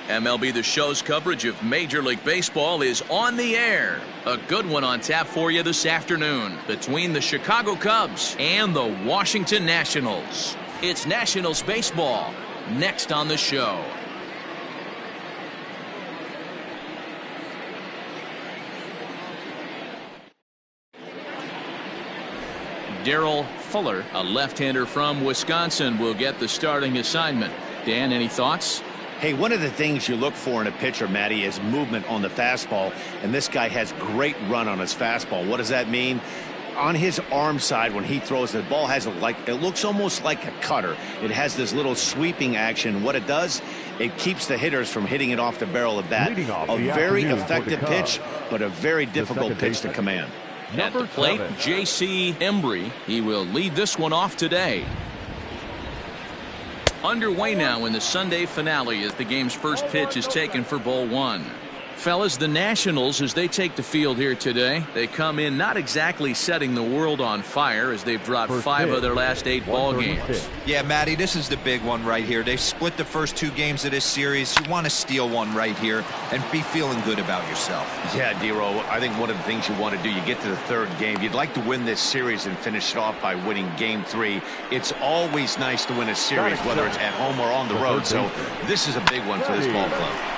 MLB The Show's coverage of Major League Baseball is on the air. A good one on tap for you this afternoon between the Chicago Cubs and the Washington Nationals. It's Nationals baseball next on the show. Darryl Fuller, a left-hander from Wisconsin, will get the starting assignment. Dan, any thoughts? Hey, one of the things you look for in a pitcher, Matty, is movement on the fastball, and this guy has great run on his fastball. What does that mean? On his arm side, when he throws, the ball has it looks almost like a cutter. It has this little sweeping action. What it does, it keeps the hitters from hitting it off the barrel of the bat. A very effective pitch, but a very difficult pitch to command. At the plate, J.C. Embry. He will lead this one off today. Underway now in the Sunday finale as the game's first pitch is taken for ball one. Fellas, the Nationals, as they take the field here today, they come in not exactly setting the world on fire as they've dropped 5 of their last 8 ball games. Yeah, Matty, this is the big one right here. They've split the first 2 games of this series. You want to steal one right here and be feeling good about yourself. Yeah, Dero, I think one of the things you want to do, you get to the 3rd game, you'd like to win this series and finish it off by winning game 3. It's always nice to win a series, whether it's at home or on the road, so this is a big one for this ball club.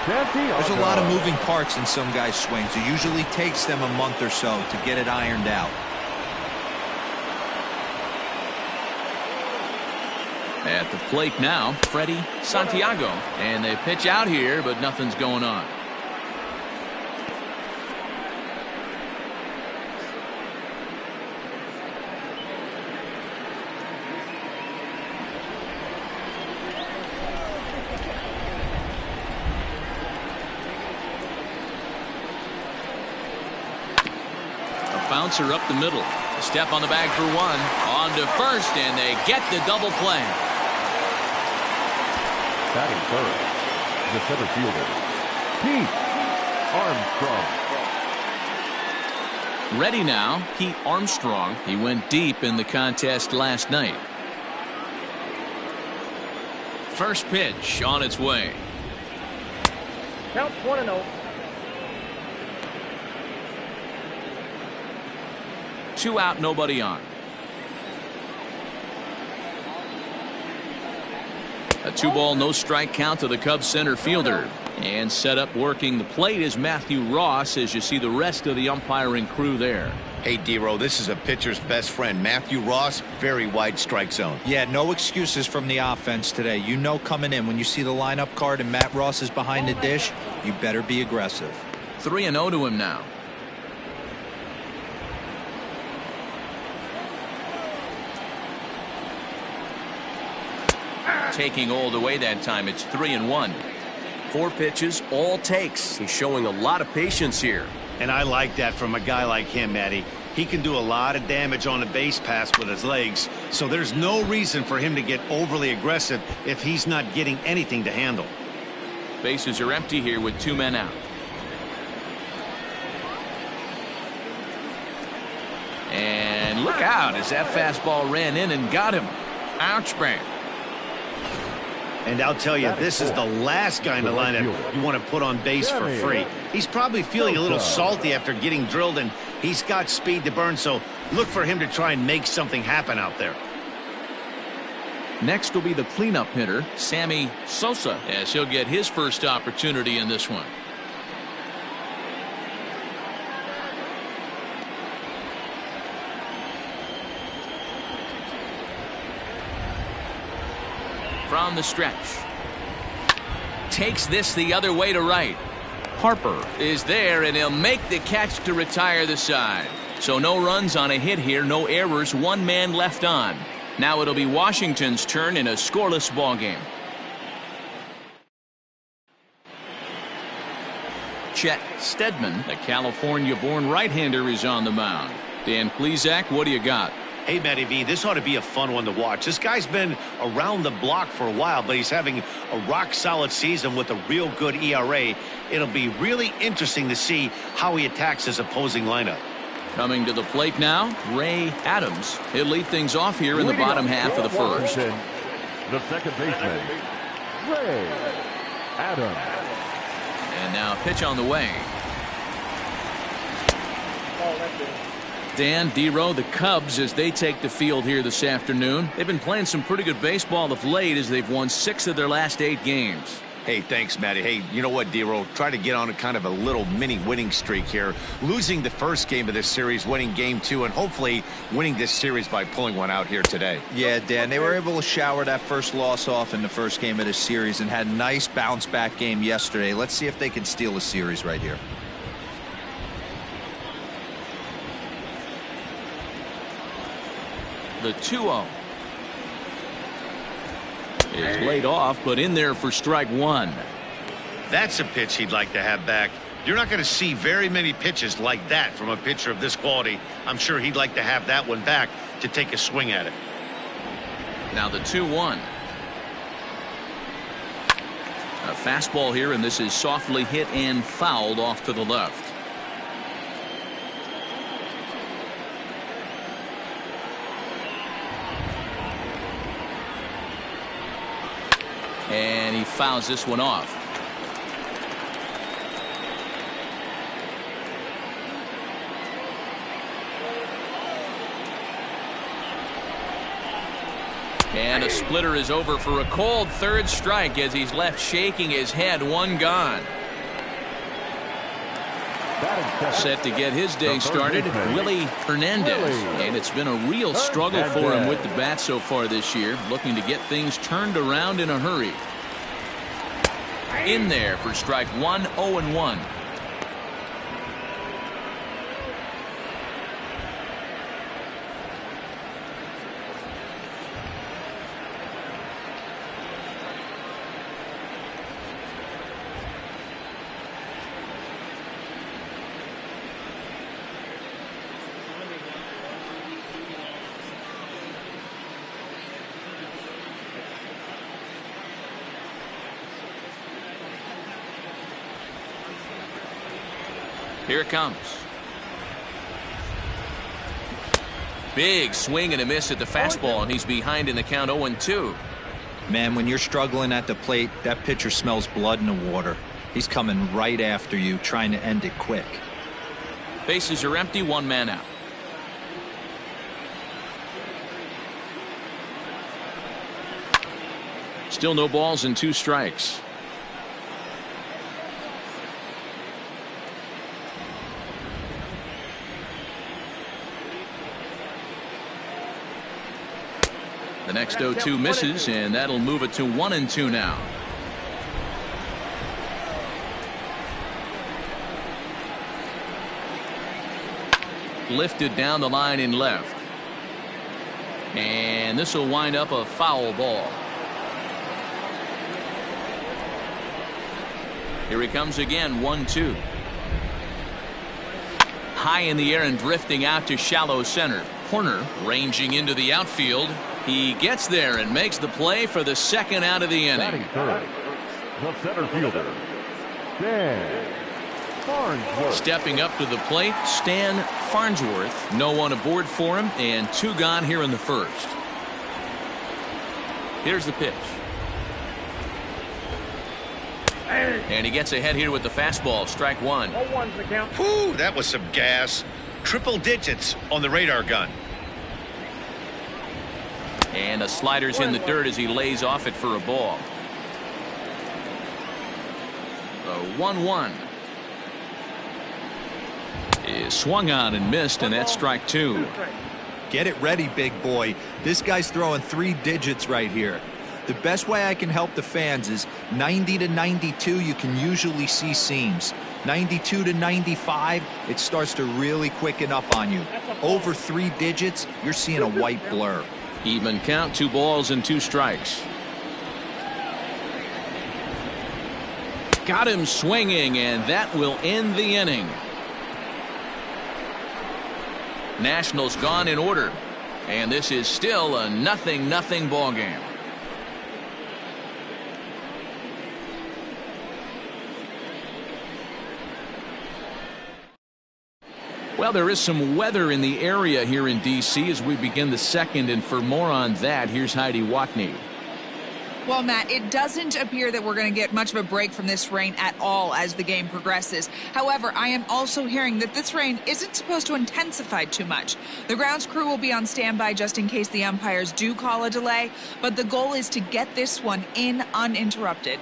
There's a lot of moving parts in some guys' swings. It usually takes them a month or so to get it ironed out. At the plate now, Freddie Santiago. And they pitch out here, but nothing's going on. Bouncer up the middle. A step on the bag for 1. On to first, and they get the double play. Batting first, the center fielder, Pete Armstrong. Ready now, Pete Armstrong. He went deep in the contest last night. First pitch on its way. Count 1-0. 2 out, nobody on. A 2-ball, no strike count to the Cubs center fielder. And set up working the plate is Matthew Ross as you see the rest of the umpiring crew there. Hey, Dero, this is a pitcher's best friend. Matthew Ross, very wide strike zone. Yeah, no excuses from the offense today. You know coming in when you see the lineup card and Matt Ross is behind the dish, you better be aggressive. 3-0 to him now. Taking all the way that time. It's 3-1. 4 pitches, all takes. He's showing a lot of patience here. And I like that from a guy like him, Matty. He can do a lot of damage on a base pass with his legs, so there's no reason for him to get overly aggressive if he's not getting anything to handle. Bases are empty here with 2 men out. And look out as that fastball ran in and got him. Ouch, bang. And I'll tell you, this is the last guy in the lineup you want to put on base for free. He's probably feeling a little salty after getting drilled, and he's got speed to burn, so look for him to try and make something happen out there. Next will be the cleanup hitter, Sammy Sosa, as he'll get his first opportunity in this one. From the stretch. Takes this the other way to right. Harper is there, and he'll make the catch to retire the side. So no runs on a hit here, no errors, 1 man left on. Now it'll be Washington's turn in a scoreless ball game. Chet Steadman, the California-born right-hander, is on the mound. Dan Plesac, what do you got? Hey, Matty V, this ought to be a fun one to watch. This guy's been around the block for a while, but he's having a rock-solid season with a real good ERA. It'll be really interesting to see how he attacks his opposing lineup. Coming to the plate now, Ray Adams. He'll lead things off here in the bottom half of the first. The second baseman, Ray Adams. And now a pitch on the way. Ball left. Dan, D-Row, the Cubs, as they take the field here this afternoon. They've been playing some pretty good baseball of late as they've won 6 of their last 8 games. Hey, thanks, Matty. Hey, you know what, D-Row? Try to get on a kind of a little mini winning streak here. Losing the first game of this series, winning game 2, and hopefully winning this series by pulling one out here today. Yeah, Dan, they were able to shower that first loss off in the first game of this series and had a nice bounce-back game yesterday. Let's see if they can steal a series right here. The 2-0 is laid off, but in there for strike 1. That's a pitch he'd like to have back. You're not going to see very many pitches like that from a pitcher of this quality. I'm sure he'd like to have that one back to take a swing at it. Now the 2-1. A fastball here, and this is softly hit and fouled off to the left. And he fouls this one off. And a splitter is over for a cold third strike as he's left shaking his head. 1 gone. Set to get his day started, Willie Hernandez. And it's been a real struggle for him with the bat so far this year, looking to get things turned around in a hurry. In there for strike 1, 0-1. Here it comes. Big swing and a miss at the fastball, and he's behind in the count 0-2. Man, when you're struggling at the plate, that pitcher smells blood in the water. He's coming right after you, trying to end it quick. Bases are empty, 1 man out. Still no balls and 2 strikes. The next 0-2 misses, and that'll move it to 1-2 now. Lifted down the line in left. And this will wind up a foul ball. Here he comes again, 1-2. High in the air and drifting out to shallow center. Horner ranging into the outfield. He gets there and makes the play for the second out of the inning. Third, the center fielder, Stan Farnsworth. Stepping up to the plate, Stan Farnsworth. No one aboard for him, and 2 gone here in the first. Here's the pitch. And he gets ahead here with the fastball. Strike 1. 0-1's the count. Whew, that was some gas. Triple digits on the radar gun. And a slider's in the dirt as he lays off it for a ball. The 1-1 is swung on and missed, and that's strike 2. Get it ready, big boy. This guy's throwing 3 digits right here. The best way I can help the fans is 90 to 92, you can usually see seams. 92 to 95, it starts to really quicken up on you. Over 3 digits, you're seeing a white blur. Even count, 2 balls and 2 strikes. Got him swinging, and that will end the inning. Nationals gone in order, and this is still a 0-0 ball game. Well, there is some weather in the area here in D.C. as we begin the second, and for more on that, here's Heidi Watney. Well, Matt, it doesn't appear that we're going to get much of a break from this rain at all as the game progresses. However, I am also hearing that this rain isn't supposed to intensify too much. The grounds crew will be on standby just in case the umpires do call a delay, but the goal is to get this one in uninterrupted.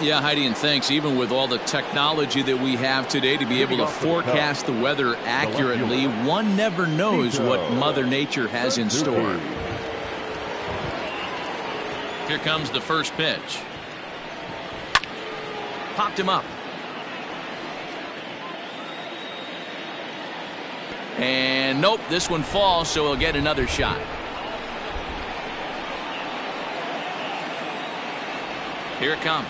Yeah, Heidi, and thanks. Even with all the technology that we have today to be able to forecast the weather accurately, one never knows what Mother Nature has in store. Here comes the first pitch. Popped him up. And nope, this one falls, so he'll get another shot. Here it comes.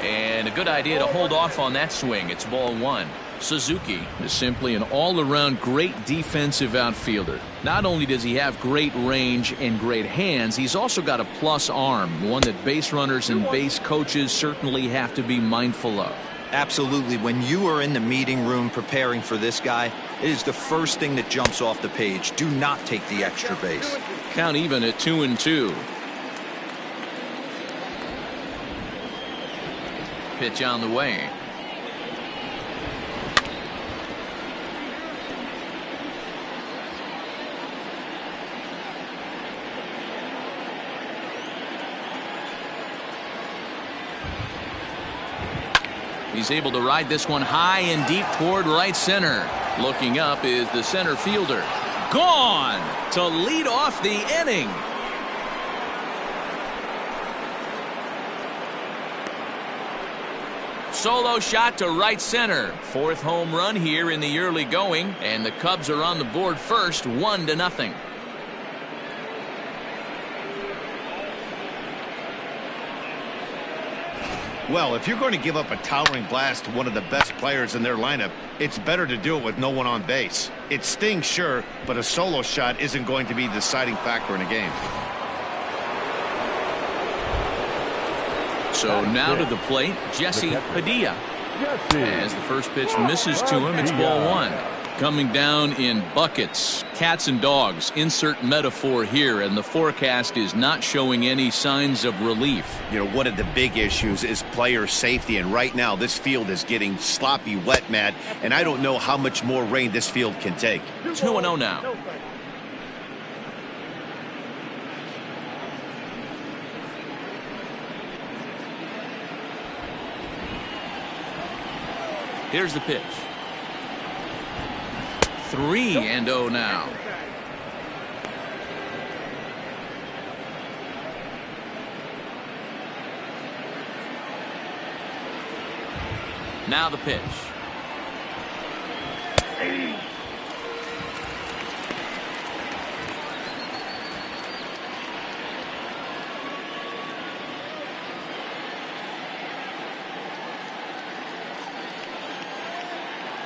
And a good idea to hold off on that swing. It's ball one. Suzuki is simply an all-around great defensive outfielder. Not only does he have great range and great hands, he's also got a plus arm, one that base runners and base coaches certainly have to be mindful of. Absolutely. When you are in the meeting room preparing for this guy, it is the first thing that jumps off the page. Do not take the extra base. Count even at 2-2. Pitch on the way. He's able to ride this one high and deep toward right center. Looking up is the center fielder. Gone to lead off the inning. Solo shot to right center. Fourth home run here in the early going, and the Cubs are on the board first, 1-0. Well, if you're going to give up a towering blast to one of the best players in their lineup, it's better to do it with no one on base. It stings, sure, but a solo shot isn't going to be the deciding factor in a game. So now to the plate, Jesse Padilla. As the first pitch misses to him, it's ball one. Coming down in buckets, cats and dogs, insert metaphor here, and the forecast is not showing any signs of relief. You know, one of the big issues is player safety, and right now this field is getting sloppy wet, Matt, and I don't know how much more rain this field can take. 2-0 now. Here's the pitch. 3-0 now. Now the pitch.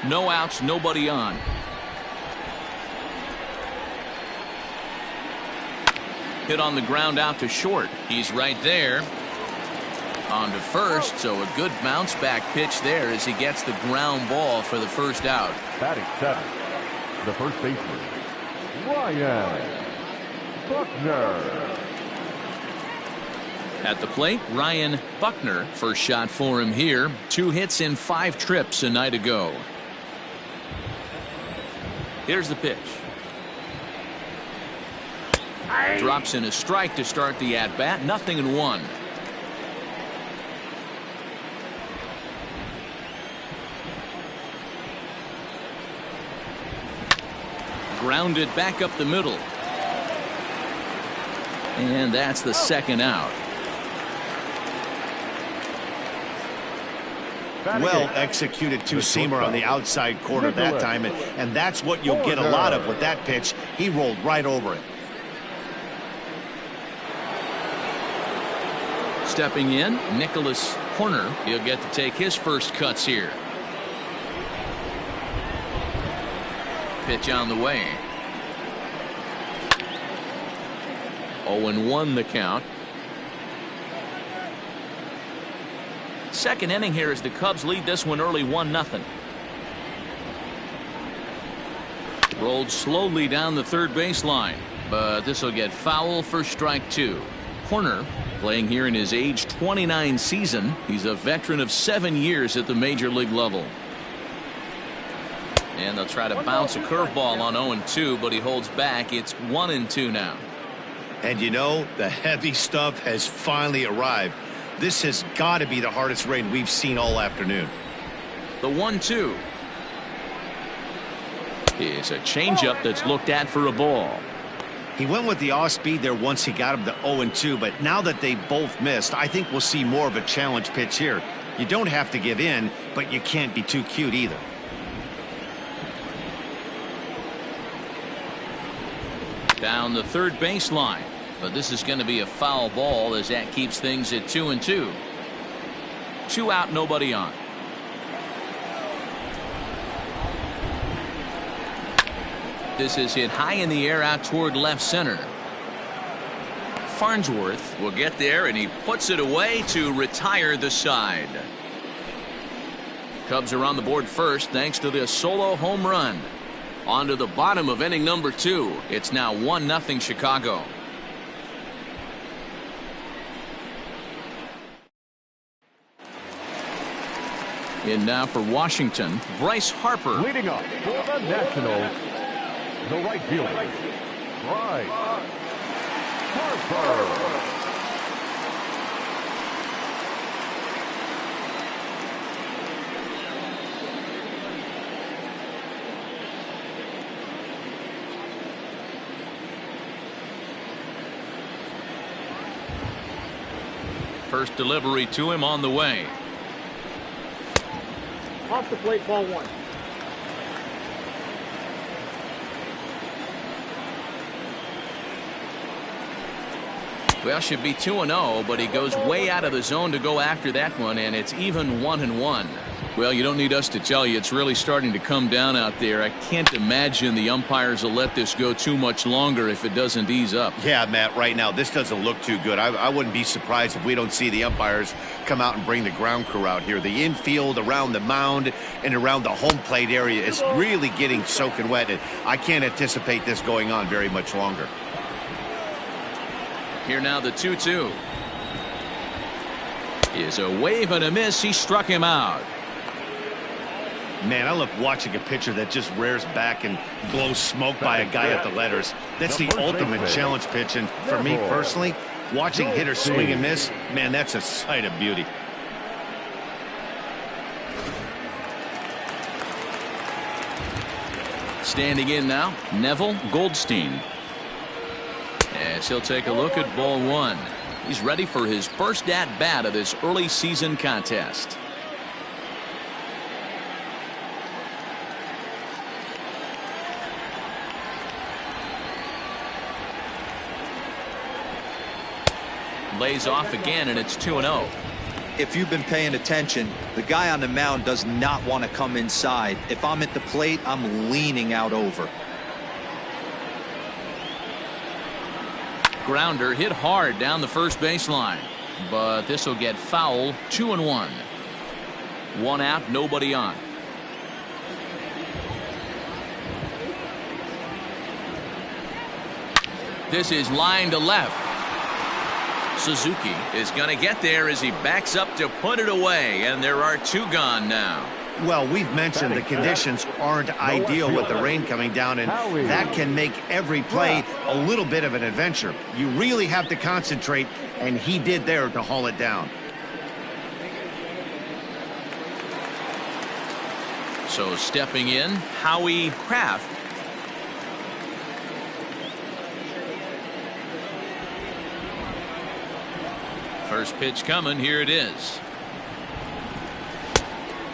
No outs, nobody on. Hit on the ground out to short. He's right there. On to first, so a good bounce back pitch there as he gets the ground ball for the first out. Batting seventh, the first baseman, Ryan Buckner. At the plate, Ryan Buckner. First shot for him here. 2 hits in 5 trips a night ago. Here's the pitch. Drops in a strike to start the at-bat. 0-1. Grounded back up the middle. And that's the second out. Well executed two-seamer on the outside corner that time, and that's what you'll get a lot of with that pitch. He rolled right over it. Stepping in, Nicholas Horner. He'll get to take his first cuts here. Pitch on the way. 0-1 the count. Second inning here as the Cubs lead this one early 1-0. Rolled slowly down the third baseline. but this will get foul for strike 2. Horner playing here in his age 29 season. He's a veteran of 7 years at the major league level. And they'll try to bounce a curveball on 0-2, but he holds back. It's 1-2 now. And you know, the heavy stuff has finally arrived. This has got to be the hardest rain we've seen all afternoon. The 1-2 is a changeup that's looked at for a ball. He went with the off speed there once he got him to 0-2, but now that they both missed, I think we'll see more of a challenge pitch here. You don't have to give in, but you can't be too cute either. Down the third baseline, but this is going to be a foul ball as that keeps things at 2-2. 2 out, nobody on. This is hit high in the air out toward left center. Farnsworth will get there, and he puts it away to retire the side. Cubs are on the board first thanks to this solo home run. On to the bottom of inning number 2. It's now 1-0 Chicago. In now for Washington, Bryce Harper. Leading up for the Nationals, the right fielder, Bryce Harper. First delivery to him on the way. Off the plate, ball 1. Well, should be 2-0, but he goes way out of the zone to go after that one, and it's even 1-1. Well, you don't need us to tell you it's really starting to come down out there. I can't imagine the umpires will let this go too much longer if it doesn't ease up. Yeah, Matt, right now this doesn't look too good. I wouldn't be surprised if we don't see the umpires come out and bring the ground crew out here. The infield around the mound and around the home plate area is really getting soaking wet, and I can't anticipate this going on very much longer. Here now the 2-2 is a wave and a miss. He struck him out. Man, I love watching a pitcher that just rears back and blows smoke by a guy at the letters. That's the ultimate challenge pitch, and for me personally, watching hitters swing and miss, man, that's a sight of beauty. Standing in now, Neville Goldstein. As he'll take a look at ball 1. He's ready for his first at-bat of this early season contest. Lays off again, and it's 2-0. If you've been paying attention, the guy on the mound does not want to come inside. If I'm at the plate, I'm leaning out over. Grounder hit hard down the first baseline, but this will get foul. 2-1. 1 out, nobody on. This is line to left. Suzuki is going to get there as he backs up to put it away, and there are 2 gone now. Well, we've mentioned the conditions aren't ideal with the rain coming down, and that can make every play a little bit of an adventure. You really have to concentrate, and he did there to haul it down. So stepping in, Howie Kraft. First pitch coming, here it is.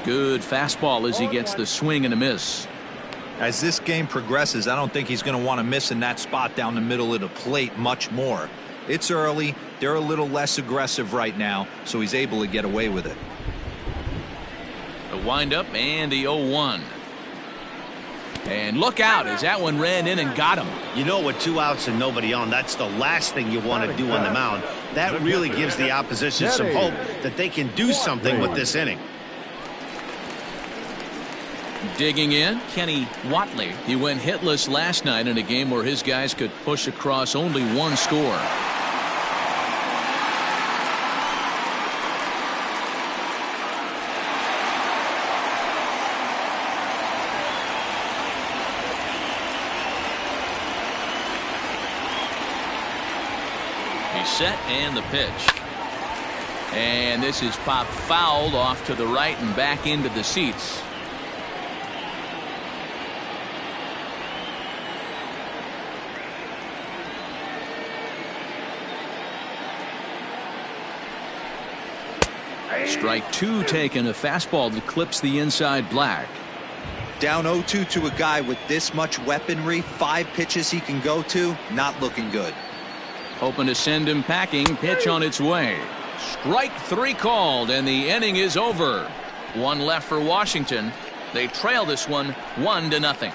Good fastball as he gets the swing and a miss. As this game progresses, I don't think he's going to want to miss in that spot down the middle of the plate much more. It's early. They're a little less aggressive right now, so he's able to get away with it. The windup and the 0-1. And look out as that one ran in and got him. You know, with 2 outs and nobody on, that's the last thing you want to do on the mound. That really gives the opposition some hope that they can do something with this inning. Digging in, Kenny Watley. He went hitless last night in a game where his guys could push across only one score. He's set and the pitch. And this is popped fouled off to the right and back into the seats. Strike two taken, a fastball that clips the inside black. Down 0-2 to a guy with this much weaponry, 5 pitches he can go to, not looking good. Hoping to send him packing, pitch on its way. Strike three called, and the inning is over. One left for Washington. They trail this one 1-0.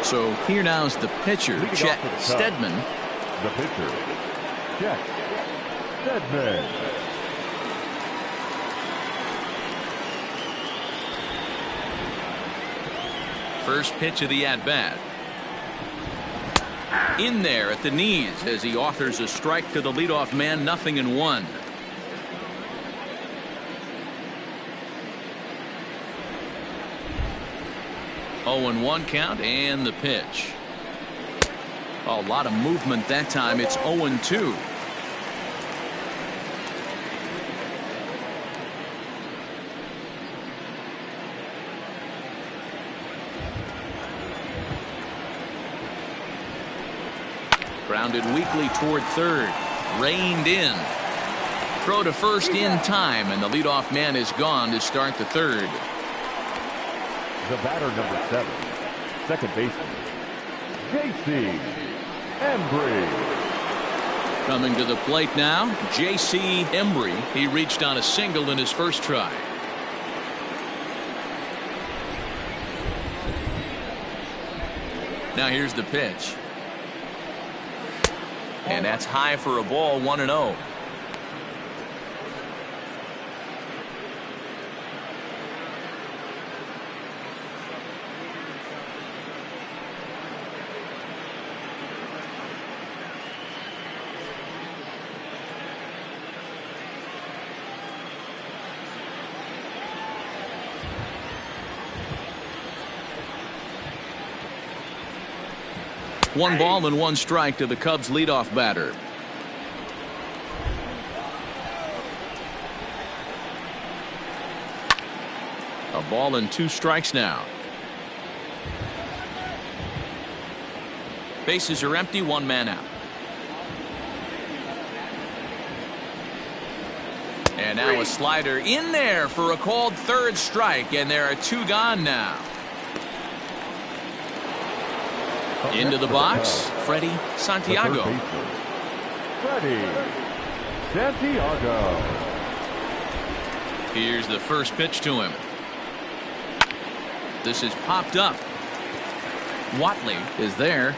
So here now's the pitcher, Chet Steadman. The pitcher, Chet Steadman. First pitch of the at-bat. In there at the knees as he offers a strike to the leadoff man, 0-1. Oh, 1 count and the pitch. A lot of movement that time. It's 0-2. Grounded weakly toward third. Reined in. Throw to first in time, and the leadoff man is gone to start the third. The batter, number 7, second baseman, J.C. Embry. Coming to the plate now, J.C. Embry. He reached on a single in his first try. Now here's the pitch. And that's high for a ball, 1-0. One ball and 1 strike to the Cubs leadoff batter. A ball and 2 strikes now. Bases are empty, 1 man out. And now a slider in there for a called third strike, and there are 2 gone now. Into the box, Freddie Santiago. Freddie Santiago. Here's the first pitch to him. This is popped up. Watley is there.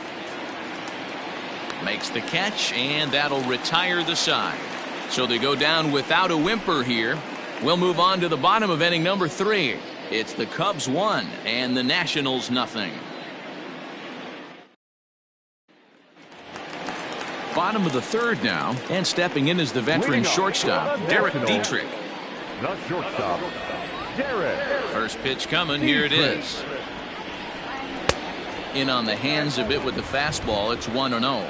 Makes the catch, and that'll retire the side. So they go down without a whimper here. We'll move on to the bottom of inning number 3. It's the Cubs 1 and the Nationals 0. Bottom of the third now, and stepping in is the veteran shortstop, Derek Dietrich. The shortstop, Derek. First pitch coming, here it is. In on the hands a bit with the fastball, it's 1-0.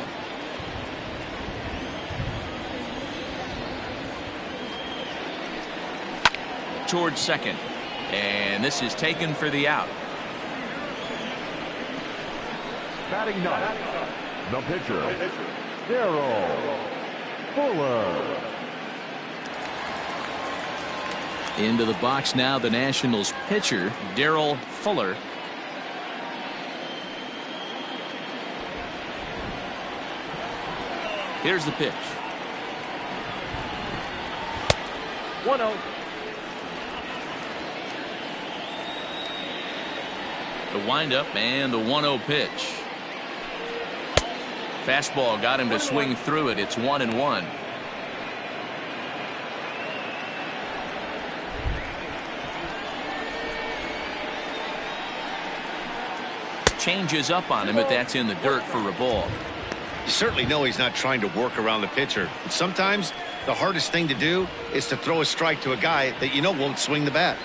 Towards second, and this is taken for the out. Batting ninth, the pitcher, Darryl Fuller. Into the box now, the Nationals pitcher, Darryl Fuller. Here's the pitch. 1-0. The windup and the 1-0 pitch. Fastball got him to swing through it. It's 1-1. Changes up on him, but that's in the dirt for a ball. You certainly know he's not trying to work around the pitcher. But sometimes the hardest thing to do is to throw a strike to a guy that you know won't swing the bat.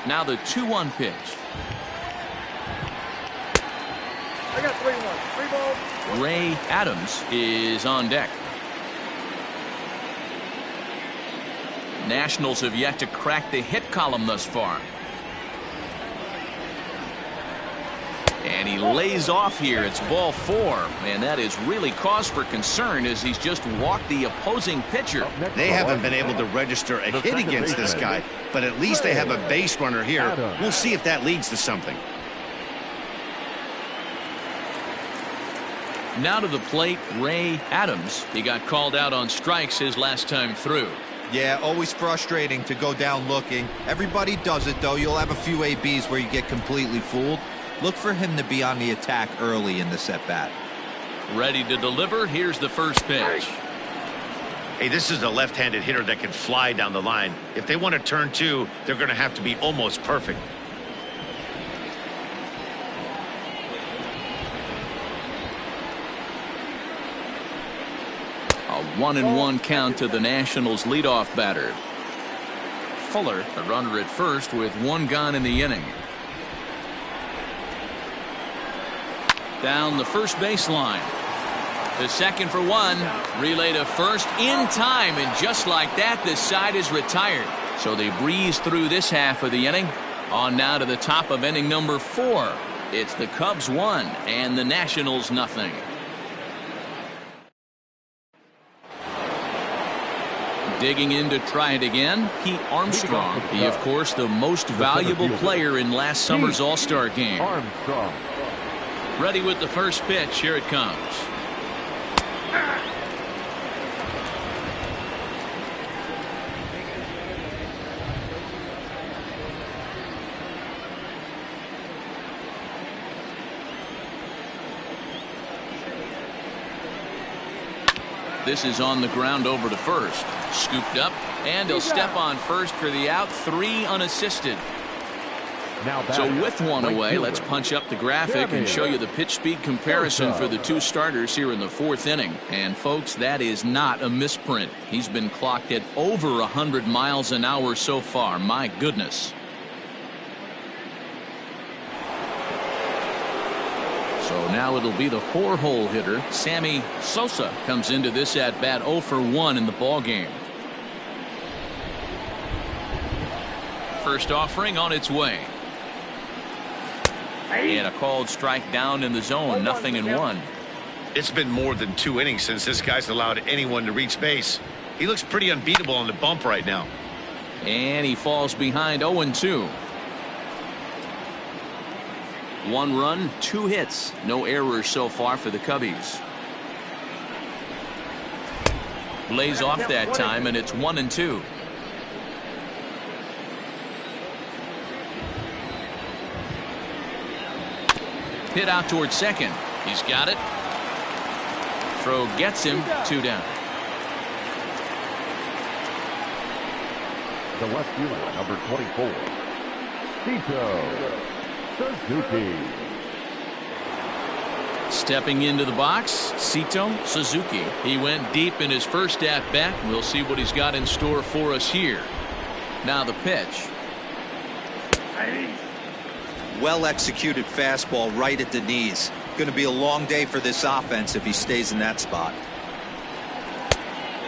Now the 2-1 pitch. I got 3-1. 3 balls. Ray Adams is on deck. Nationals have yet to crack the hit column thus far. And he lays off here. It's ball 4. Man, that is really cause for concern as he's just walked the opposing pitcher. They haven't been able to register a hit against this guy, but at least they have a base runner here. We'll see if that leads to something. Now to the plate, Ray Adams. He got called out on strikes his last time through. Yeah, always frustrating to go down looking. Everybody does it, though. You'll have a few ABs where you get completely fooled. Look for him to be on the attack early in this at-bat. Ready to deliver. Here's the first pitch. Hey, this is a left-handed hitter that can fly down the line. If they want to turn 2, they're going to have to be almost perfect. A 1-1 count to the Nationals leadoff batter. Fuller, the runner at first with 1 gone in the inning. Down the first baseline. The second for 1. Relay to first in time, and just like that, the side is retired. So they breeze through this half of the inning. On now to the top of inning number 4. It's the Cubs 1 and the Nationals nothing. Digging in to try it again, Pete Armstrong. He, of course, the most valuable player in last summer's All-Star game. Armstrong. Ready with the first pitch. Here it comes. This is on the ground over to first. Scooped up, and he'll step on first for the out. 3 unassisted. So with 1 away, let's punch up the graphic and show you the pitch speed comparison for the 2 starters here in the 4th inning. And folks, that is not a misprint. He's been clocked at over 100 miles an hour so far. My goodness. So now it'll be the 4-hole hitter. Sammy Sosa comes into this at bat 0 for 1 in the ball game. First offering on its way. And a called strike down in the zone. 0-1. It's been more than 2 innings since this guy's allowed anyone to reach base. He looks pretty unbeatable on the bump right now. And he falls behind 0-2. 1 run, 2 hits. No errors so far for the Cubbies. Lays off that time, and it's 1-2. Hit out towards second. He's got it. Throw gets him. 2 down. The left fielder, number 24. Tito Suzuki. Stepping into the box, Sito Suzuki. He went deep in his first at-bat. We'll see what he's got in store for us here. Now the pitch. Well executed fastball right at the knees. Going to be a long day for this offense if he stays in that spot.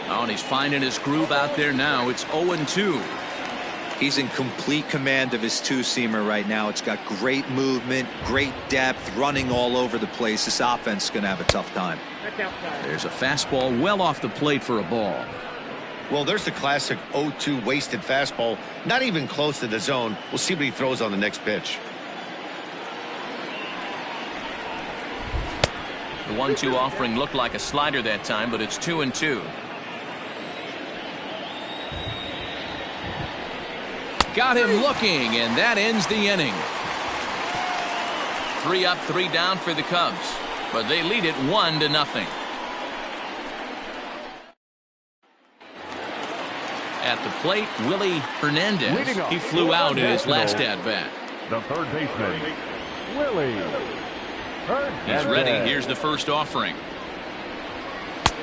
Oh, and he's finding his groove out there now. It's 0-2. He's in complete command of his 2-seamer right now. It's got great movement, great depth, running all over the place. This offense is going to have a tough time. There's a fastball well off the plate for a ball. Well, there's the classic 0-2 wasted fastball. Not even close to the zone. We'll see what he throws on the next pitch. The 1-2 offering looked like a slider that time, but it's 2-2. Got him looking, and that ends the inning. 3 up, 3 down for the Cubs, but they lead it 1-0. At the plate, Willie Hernandez. He flew out in his last at-bat. The third baseman, Willie Hernandez. He's ready. Here's the first offering.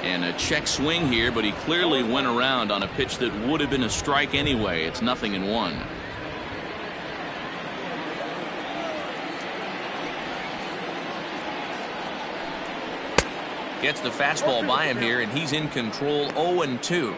And a check swing here, but he clearly went around on a pitch that would have been a strike anyway. It's 0-1. Gets the fastball by him here, and he's in control. 0-2.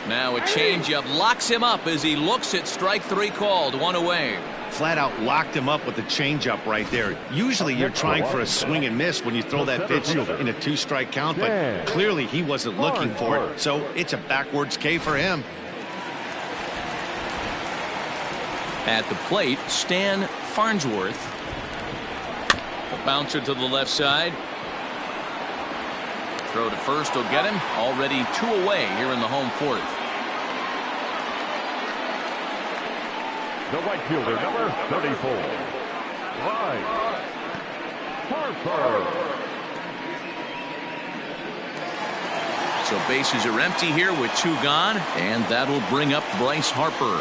Now a changeup locks him up as he looks at strike 3 called. 1 away. Flat out locked him up with the changeup right there. Usually you're trying for a swing and miss when you throw that pitch in a 2-strike count, but clearly he wasn't looking for it, so it's a backwards K for him. At the plate, Stan Farnsworth. A bouncer to the left side. Throw to first will get him. Already 2 away here in the home 4th. The right fielder, number 34, Bryce Harper. So bases are empty here with 2 gone, and that'll bring up Bryce Harper.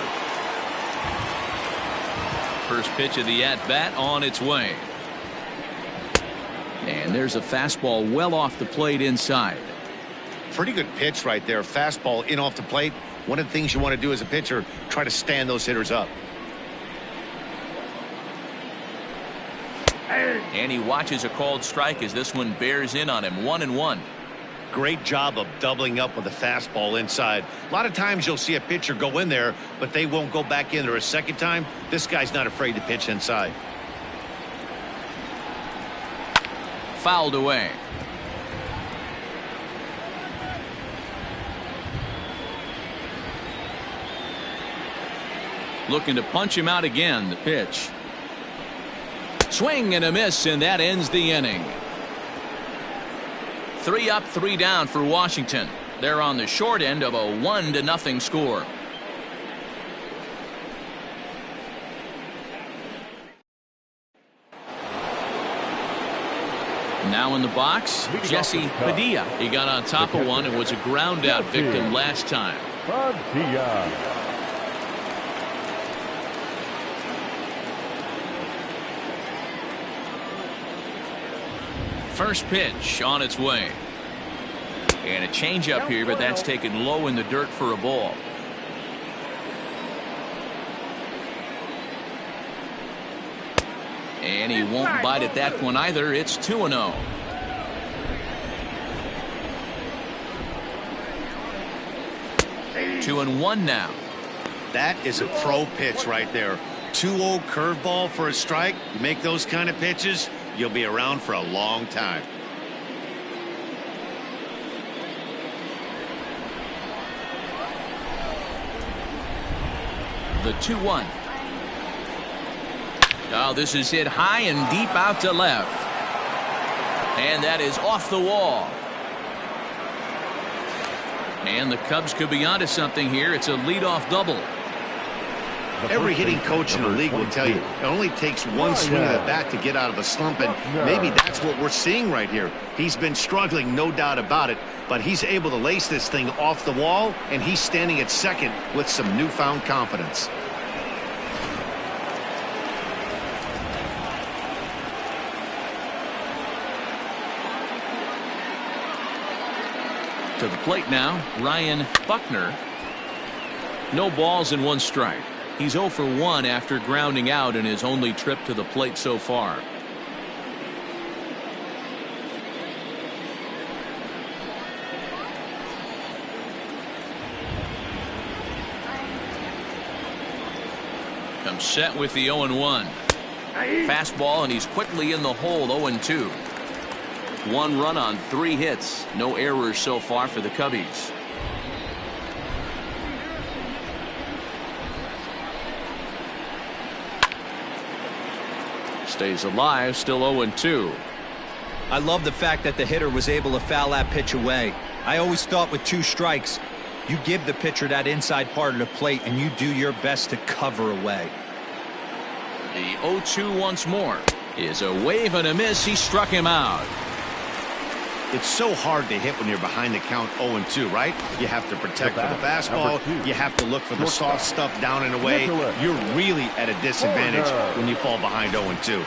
First pitch of the at-bat on its way. And there's a fastball well off the plate inside. Pretty good pitch right there. Fastball in off the plate. One of the things you want to do as a pitcher, try to stand those hitters up. And he watches a called strike as this one bears in on him. 1-1. Great job of doubling up with a fastball inside. A lot of times you'll see a pitcher go in there, but they won't go back in there a second time. This guy's not afraid to pitch inside. Fouled away. Looking to punch him out again. The pitch. Swing and a miss, and that ends the inning. 3 up, 3 down for Washington. They're on the short end of a 1-0 score. Now in the box, Jesse Padilla. He got on top of one and was a ground out victim last time. Padilla. First pitch on its way. And a changeup here, but that's taken low in the dirt for a ball. And he won't bite at that one either. It's 2-0. Two and one now. That is a pro pitch right there. 2-0 curveball for a strike. You make those kind of pitches, you'll be around for a long time. The 2-1. Oh, this is hit high and deep out to left. And that is off the wall. And the Cubs could be onto something here. It's a leadoff double. Every hitting coach in the league will tell you it only takes one swing of the bat to get out of a slump, and maybe that's what we're seeing right here. He's been struggling, no doubt about it, but he's able to lace this thing off the wall, and he's standing at second with some newfound confidence. To the plate now, Ryan Buckner. No balls and 1 strike. He's 0 for 1 after grounding out in his only trip to the plate so far. Comes set with the 0-1. Fastball, and he's quickly in the hole. 0-2. 1 run on 3 hits. No errors so far for the Cubbies. Stays alive, still 0-2. I love the fact that the hitter was able to foul that pitch away. I always thought with 2 strikes, you give the pitcher that inside part of the plate and you do your best to cover away. The 0-2 once more is a wave and a miss. He struck him out. It's so hard to hit when you're behind the count 0-2, right? You have to protect for the fastball. You have to look for the soft stuff down and away. You're really at a disadvantage when you fall behind 0-2.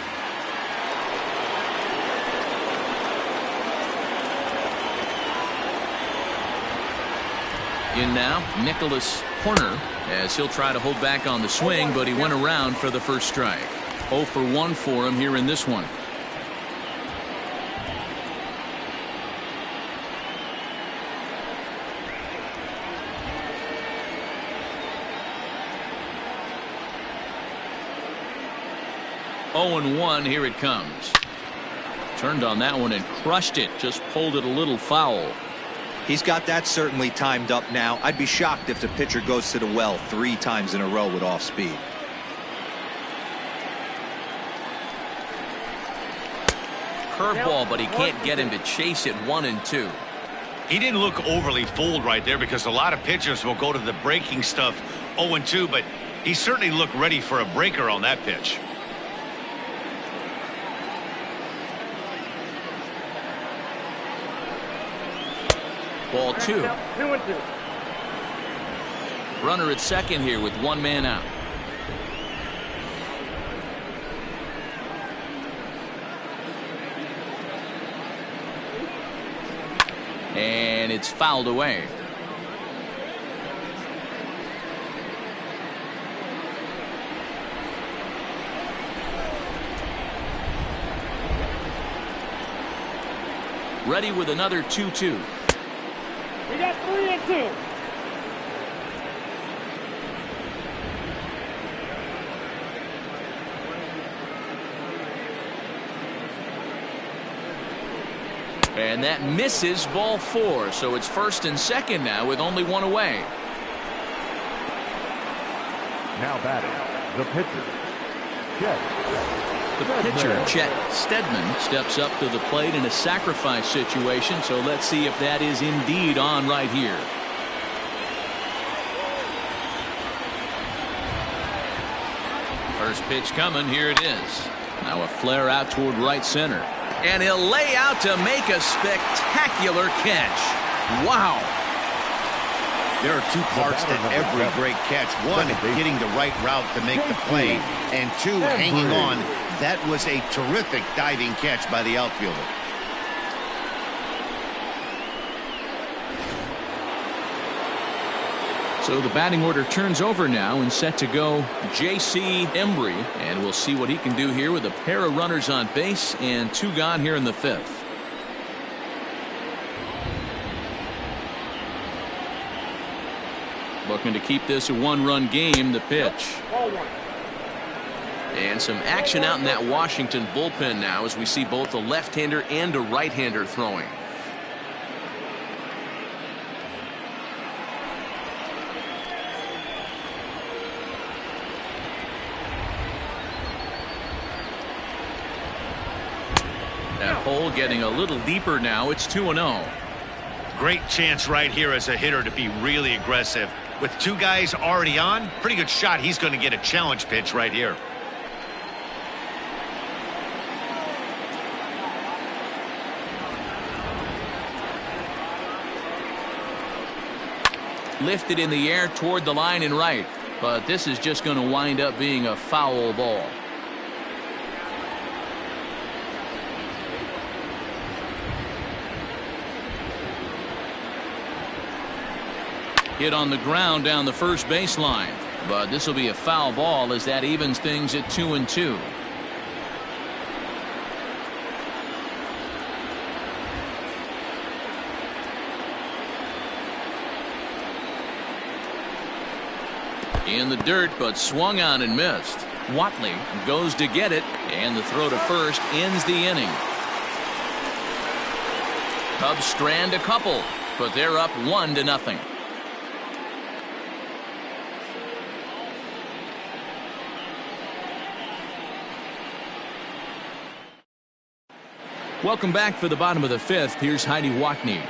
In now, Nicholas Horner, as he'll try to hold back on the swing, but he went around for the first strike. 0 for 1 for him here in this one. Oh and 1, here it comes. Turned on that one and crushed it, just pulled it a little foul. He's got that certainly timed up now. I'd be shocked if the pitcher goes to the well 3 times in a row with off speed. Curveball, but he can't get him to chase it 1 and 2. He didn't look overly fooled right there because a lot of pitchers will go to the breaking stuff 0-2, but he certainly looked ready for a breaker on that pitch. Ball 2. 2-2. Runner at second here with 1 man out. And it's fouled away. Ready with another 2-2. We got 3-2. And that misses, ball 4. So it's first and second now with only 1 away. Now batting, the pitcher, Chet. The pitcher, Chet Steadman, steps up to the plate in a sacrifice situation. So let's see if that is indeed on right here. First pitch coming. Here it is. Now a flare out toward right center. And he'll lay out to make a spectacular catch. Wow. There are 2 parts to every great catch. 1, getting the right route to make the play, and 2, hanging on. That was a terrific diving catch by the outfielder. So the batting order turns over now and set to go J.C. Embry, and we'll see what he can do here with a pair of runners on base and 2 gone here in the 5th. Looking to keep this a 1-run game. The pitch. And some action out in that Washington bullpen now as we see both a left-hander and a right-hander throwing. That hole getting a little deeper now. It's 2-0. Great chance right here as a hitter to be really aggressive. With 2 guys already on, pretty good shot he's going to get a challenge pitch right here. Lifted in the air toward the line and right, but this is just going to wind up being a foul ball. Hit on the ground down the first baseline, but this will be a foul ball as that evens things at 2-2. In the dirt, but swung on and missed. Watley goes to get it, and the throw to first ends the inning. Cubs strand a couple, but they're up 1-0. Welcome back for the bottom of the fifth. Here's Heidi Watney.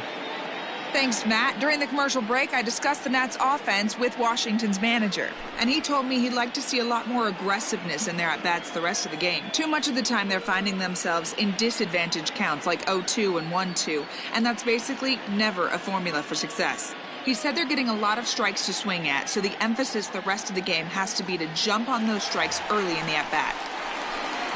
Thanks, Matt. During the commercial break, I discussed the Nats' offense with Washington's manager. And he told me he'd like to see a lot more aggressiveness in their at-bats the rest of the game. Too much of the time, they're finding themselves in disadvantage counts like 0-2 and 1-2. And that's basically never a formula for success. He said they're getting a lot of strikes to swing at, so the emphasis the rest of the game has to be to jump on those strikes early in the at-bat.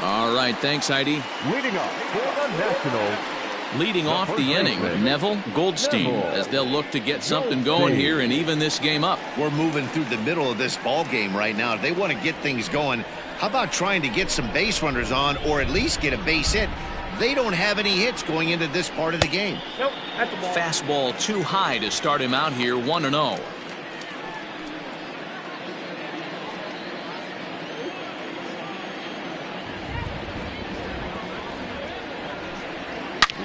All right, thanks, Heidi. Leading off for the Nationals. Leading off the inning, Neville Goldstein, as they'll look to get something going here and even this game up. We're moving through the middle of this ball game right now. If they want to get things going, how about trying to get some base runners on or at least get a base hit? They don't have any hits going into this part of the game. Nope, that's the ball. Fastball too high to start him out here, 1-0.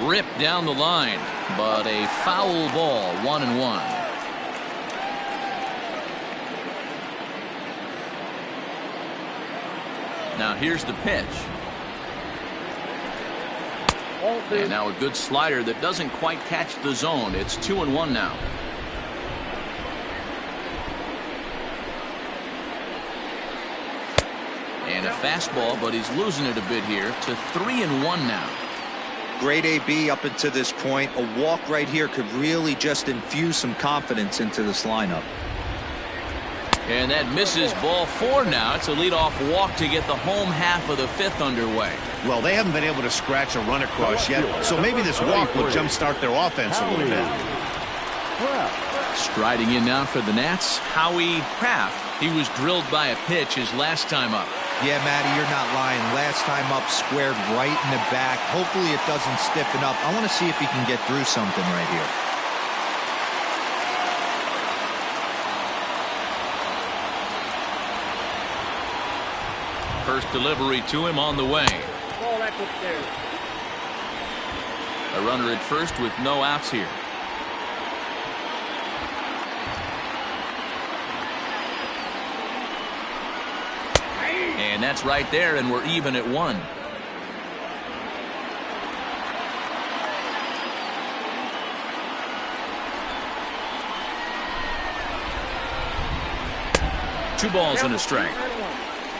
Ripped down the line, but a foul ball, 1-1. Now here's the pitch. And now a good slider that doesn't quite catch the zone. It's 2-1 now. And a fastball, but he's losing it a bit here to 3-1 now. Great AB up until this point. A walk right here could really just infuse some confidence into this lineup. And that misses, ball 4 now. It's a leadoff walk to get the home half of the fifth underway. Well, they haven't been able to scratch a run across yet, so maybe this walk will jumpstart their offense a little bit. Striding in now for the Nats, Howie Kraft. He was drilled by a pitch his last time up. Yeah, Matty, you're not lying. Last time up, squared right in the back. Hopefully it doesn't stiffen up. I want to see if he can get through something right here. First delivery to him on the way. Ball that's upstairs. A runner at first with no outs here. And that's right there, and we're even at 1. Two balls and a strike.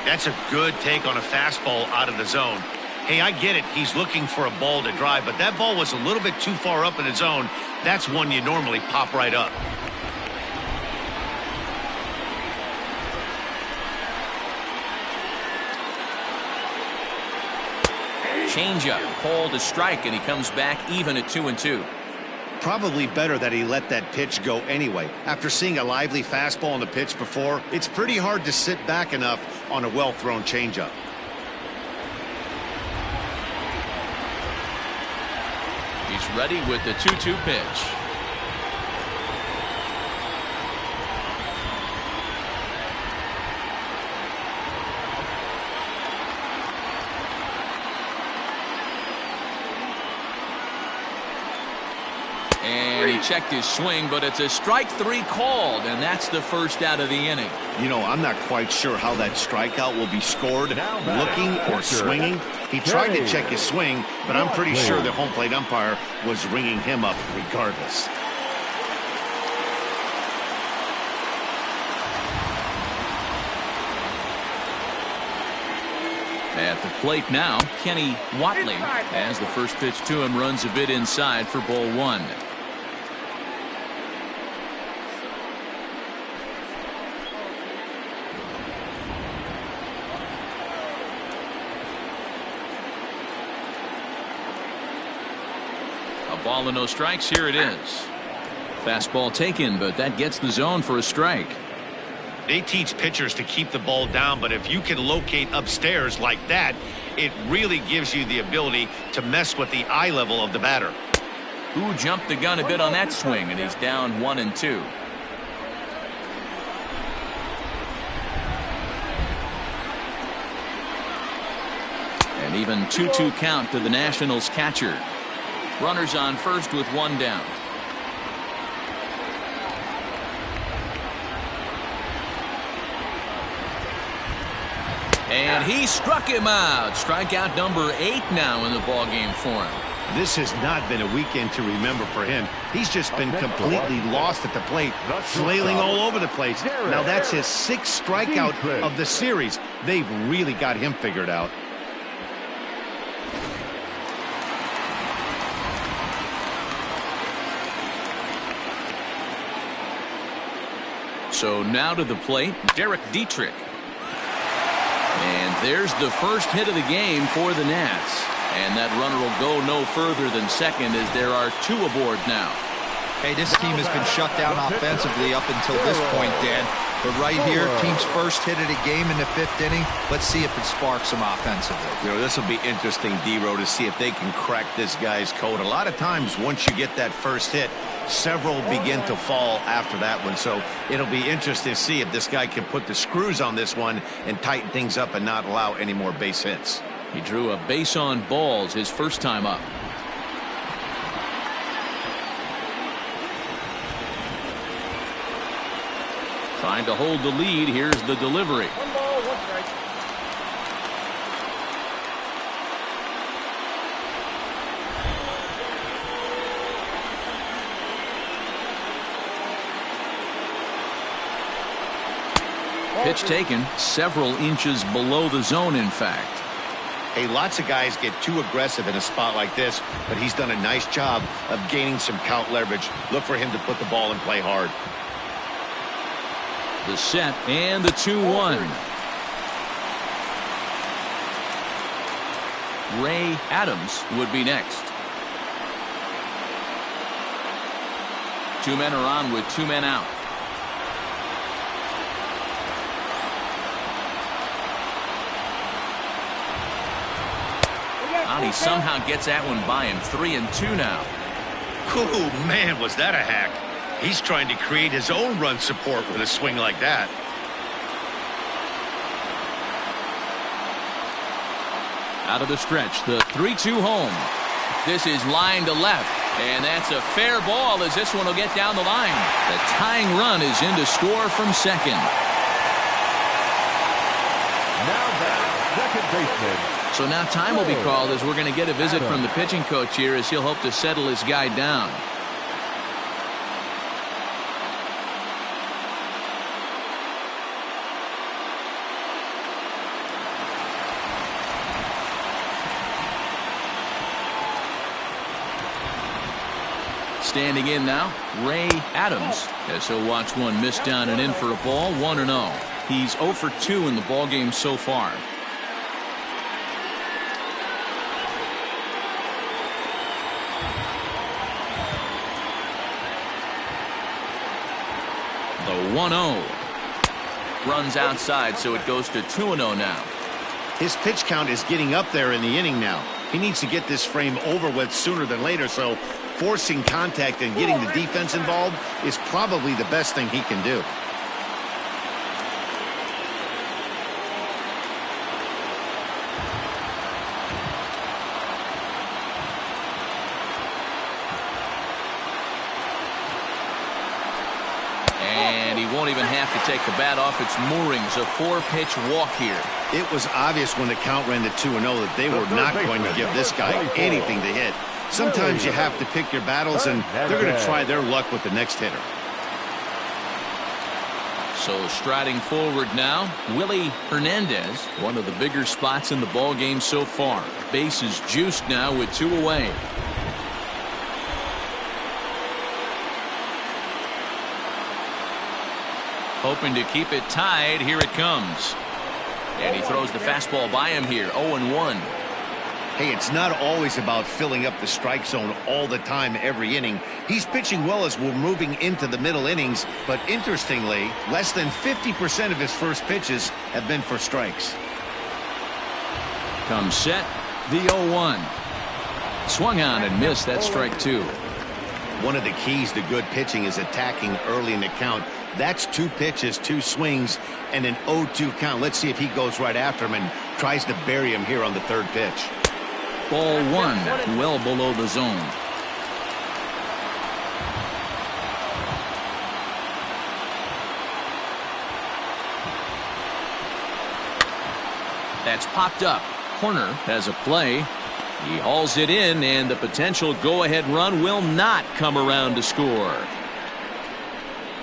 That's a good take on a fastball out of the zone. Hey, I get it. He's looking for a ball to drive, but that ball was a little bit too far up in the zone. That's one you normally pop right up. Changeup called a strike, and he comes back even at 2-2. Probably better that he let that pitch go anyway. After seeing a lively fastball on the pitch before, it's pretty hard to sit back enough on a well-thrown changeup. He's ready with the 2-2 pitch. And he checked his swing, but it's a strike 3 called, and that's the first out of the inning. You know, I'm not quite sure how that strikeout will be scored, looking or swinging. He tried to check his swing, but I'm pretty sure the home plate umpire was ringing him up regardless. At the plate now, Kenny Watley, as the first pitch to him runs a bit inside for ball 1. A ball and no strikes. Here it is. Fastball taken, but that gets the zone for a strike. They teach pitchers to keep the ball down, but if you can locate upstairs like that, it really gives you the ability to mess with the eye level of the batter. Who jumped the gun a bit on that swing, and he's down 1-2. An even 2-2 count to the Nationals catcher. Runners on first with 1 down. And he struck him out. Strikeout number 8 now in the ballgame for him. This has not been a weekend to remember for him. He's just been completely lost at the plate, flailing all over the place. Now that's his 6th strikeout of the series. They've really got him figured out. So now to the plate, Derek Dietrich. And there's the first hit of the game for the Nats. And that runner will go no further than second as there are 2 aboard now. Hey, this team has been shut down offensively up until this point, Dan. But right here, team's first hit of the game in the 5th inning. Let's see if it sparks them offensively. You know, this will be interesting, D-Row, to see if they can crack this guy's code. A lot of times, once you get that first hit, several begin to fall after that one. So it'll be interesting to see if this guy can put the screws on this one and tighten things up and not allow any more base hits. He drew a base on balls his first time up. Trying to hold the lead. Here's the delivery. 1 ball, 1 strike. Pitch taken several inches below the zone, in fact. Hey, lots of guys get too aggressive in a spot like this, but he's done a nice job of gaining some count leverage. Look for him to put the ball in play hard. The set and the 2-1. Ray Adams would be next. 2 men are on with 2 men out. And he somehow gets that one by him. 3-2 now. Ooh, man, was that a hack. He's trying to create his own run support with a swing like that. Out of the stretch, the 3-2 home. This is line to left, and that's a fair ball as this one will get down the line. The tying run is in to score from second. Now back, second baseman. So now time will be called as we're going to get a visit from the pitching coach here as he'll hope to settle his guy down. Standing in now, Ray Adams, as he'll watch one miss down and in for a ball. 1-0. He's 0 for 2 in the ballgame so far. The 1-0 runs outside, so it goes to 2-0 now. His pitch count is getting up there in the inning now. He needs to get this frame over with sooner than later, so forcing contact and getting the defense involved is probably the best thing he can do. And he won't even have to take the bat off its moorings. A 4-pitch walk here. It was obvious when the count ran to 2-0 that they were not going to give this guy anything to hit. Sometimes you have to pick your battles, and they're going to try their luck with the next hitter. So striding forward now, Willie Hernandez, one of the bigger spots in the ball game so far. Base is juiced now with 2 away. Hoping to keep it tied. Here it comes. And he throws the fastball by him here. 0-1. Hey, it's not always about filling up the strike zone all the time every inning. He's pitching well as we're moving into the middle innings, but interestingly, less than 50% of his first pitches have been for strikes. Comes set, the 0-1. Swung on and missed. That strike 2. One of the keys to good pitching is attacking early in the count. That's 2 pitches, 2 swings, and an 0-2 count. Let's see if he goes right after him and tries to bury him here on the 3rd pitch. Ball 1, well below the zone. That's popped up. Corner has a play. He hauls it in, and the potential go-ahead run will not come around to score.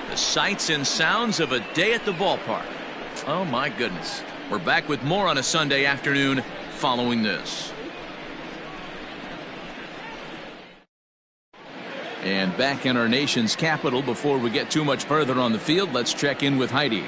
The sights and sounds of a day at the ballpark. Oh, my goodness. We're back with more on a Sunday afternoon following this. And back in our nation's capital, before we get too much further on the field, let's check in with Heidi.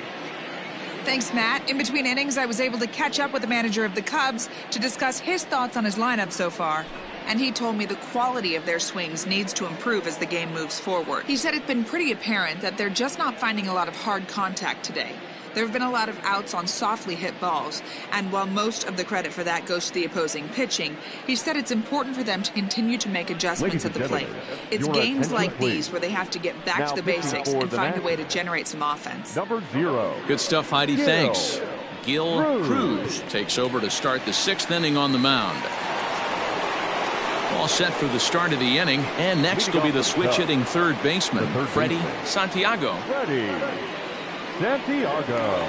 Thanks, Matt. In between innings, I was able to catch up with the manager of the Cubs to discuss his thoughts on his lineup so far. And he told me the quality of their swings needs to improve as the game moves forward. He said it's been pretty apparent that they're just not finding a lot of hard contact today. There have been a lot of outs on softly hit balls, and while most of the credit for that goes to the opposing pitching, he said it's important for them to continue to make adjustments at the plate. It's games like these where they have to get back to the basics and find a way to generate some offense. Number 0. Good stuff, Heidi. Thanks. Gil Cruz takes over to start the 6th inning on the mound. All set for the start of the inning, and next will be the switch-hitting third baseman, Freddie Santiago. Freddie Santiago.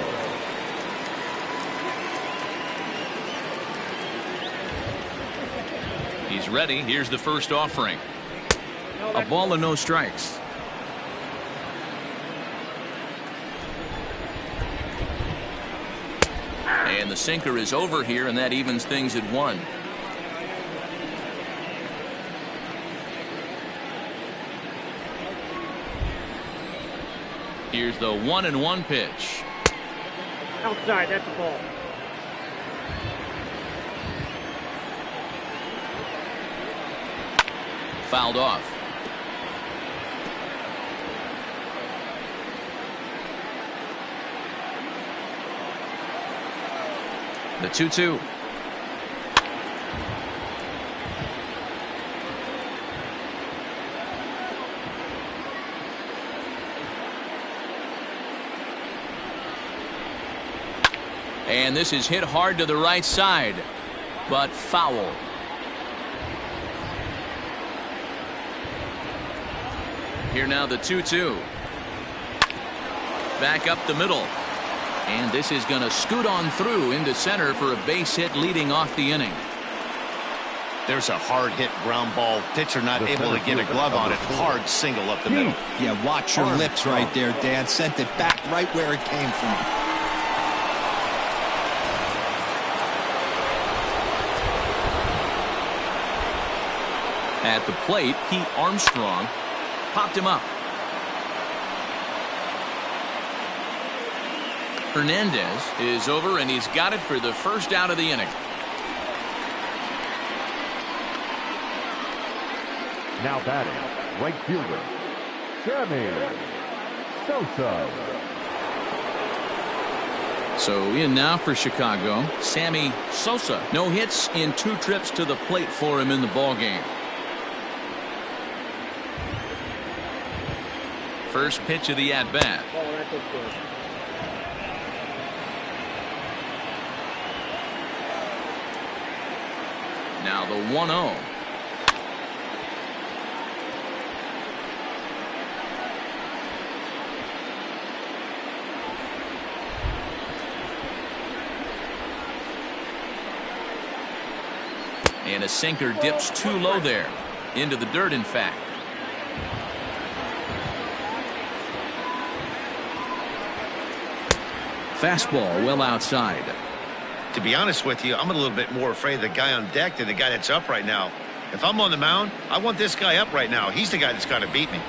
He's ready. Here's the first offering. A ball and no strikes. And the sinker is over here, and that evens things at 1. Here's the 1-1 pitch. Outside, that's the ball. Fouled off. The 2-2. And this is hit hard to the right side, but foul. Here now the 2-2. Back up the middle. And this is going to scoot on through into center for a base hit leading off the inning. There's a hard hit ground ball. Pitcher not able to get a glove on it. Hard single up the middle. Yeah, watch your lips right there, Dan. Sent it back right where it came from. At the plate, Pete Armstrong popped him up. Hernandez is over, and he's got it for the first out of the inning. Now batting, right fielder, Sammy Sosa. So in now for Chicago, Sammy Sosa. No hits in 2 trips to the plate for him in the ballgame. First pitch of the at-bat. Oh, that looks good. Now the 1-0. And a sinker dips too low there. Into the dirt, in fact. Fastball well outside. To be honest with you, I'm a little bit more afraid of the guy on deck than the guy that's up right now. If I'm on the mound, I want this guy up right now. He's the guy that's got to beat me.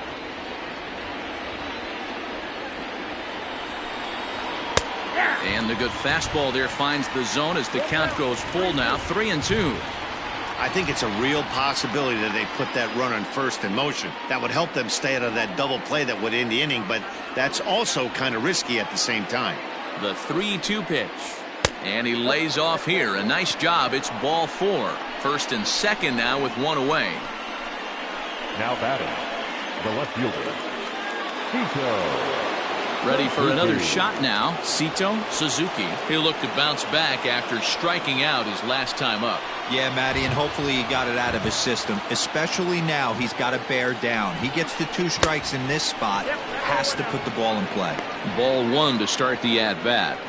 And the good fastball there finds the zone as the count goes full now. 3-2. I think it's a real possibility that they put that run on first in motion. That would help them stay out of that double play that would end the inning, but that's also kind of risky at the same time. The 3-2 pitch. And he lays off here. A nice job. It's ball 4. First and second now with 1 away. Now batting, the left fielder, Tito. Ready for another shot now. Sito Suzuki. He'll look to bounce back after striking out his last time up. Yeah, Matty, and hopefully he got it out of his system. Especially now, he's got to bear down. He gets the 2 strikes in this spot. Has to put the ball in play. Ball 1 to start the at-bat.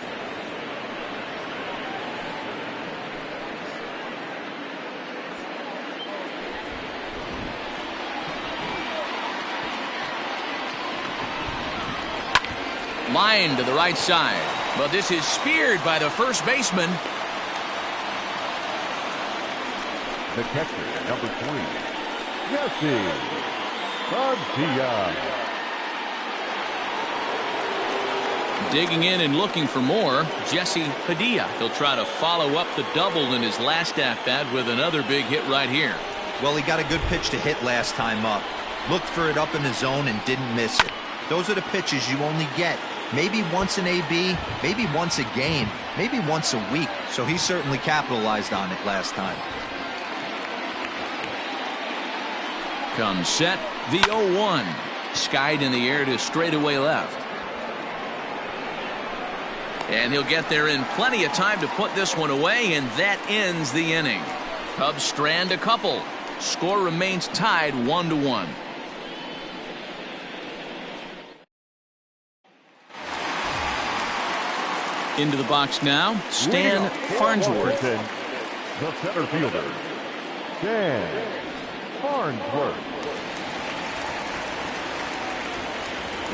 Line to the right side. But this is speared by the first baseman. The catcher, number 3, Jesse Padilla. Digging in and looking for more, Jesse Padilla. He'll try to follow up the double in his last at-bat with another big hit right here. Well, he got a good pitch to hit last time up. Looked for it up in the zone and didn't miss it. Those are the pitches you only get maybe once in AB, maybe once a game, maybe once a week. So he certainly capitalized on it last time. Comes set, the 0-1. Skied in the air to straightaway left. And he'll get there in plenty of time to put this one away, and that ends the inning. Cubs strand a couple. Score remains tied 1-1. Into the box now, Stan Farnsworth. The center fielder, Stan Farnsworth.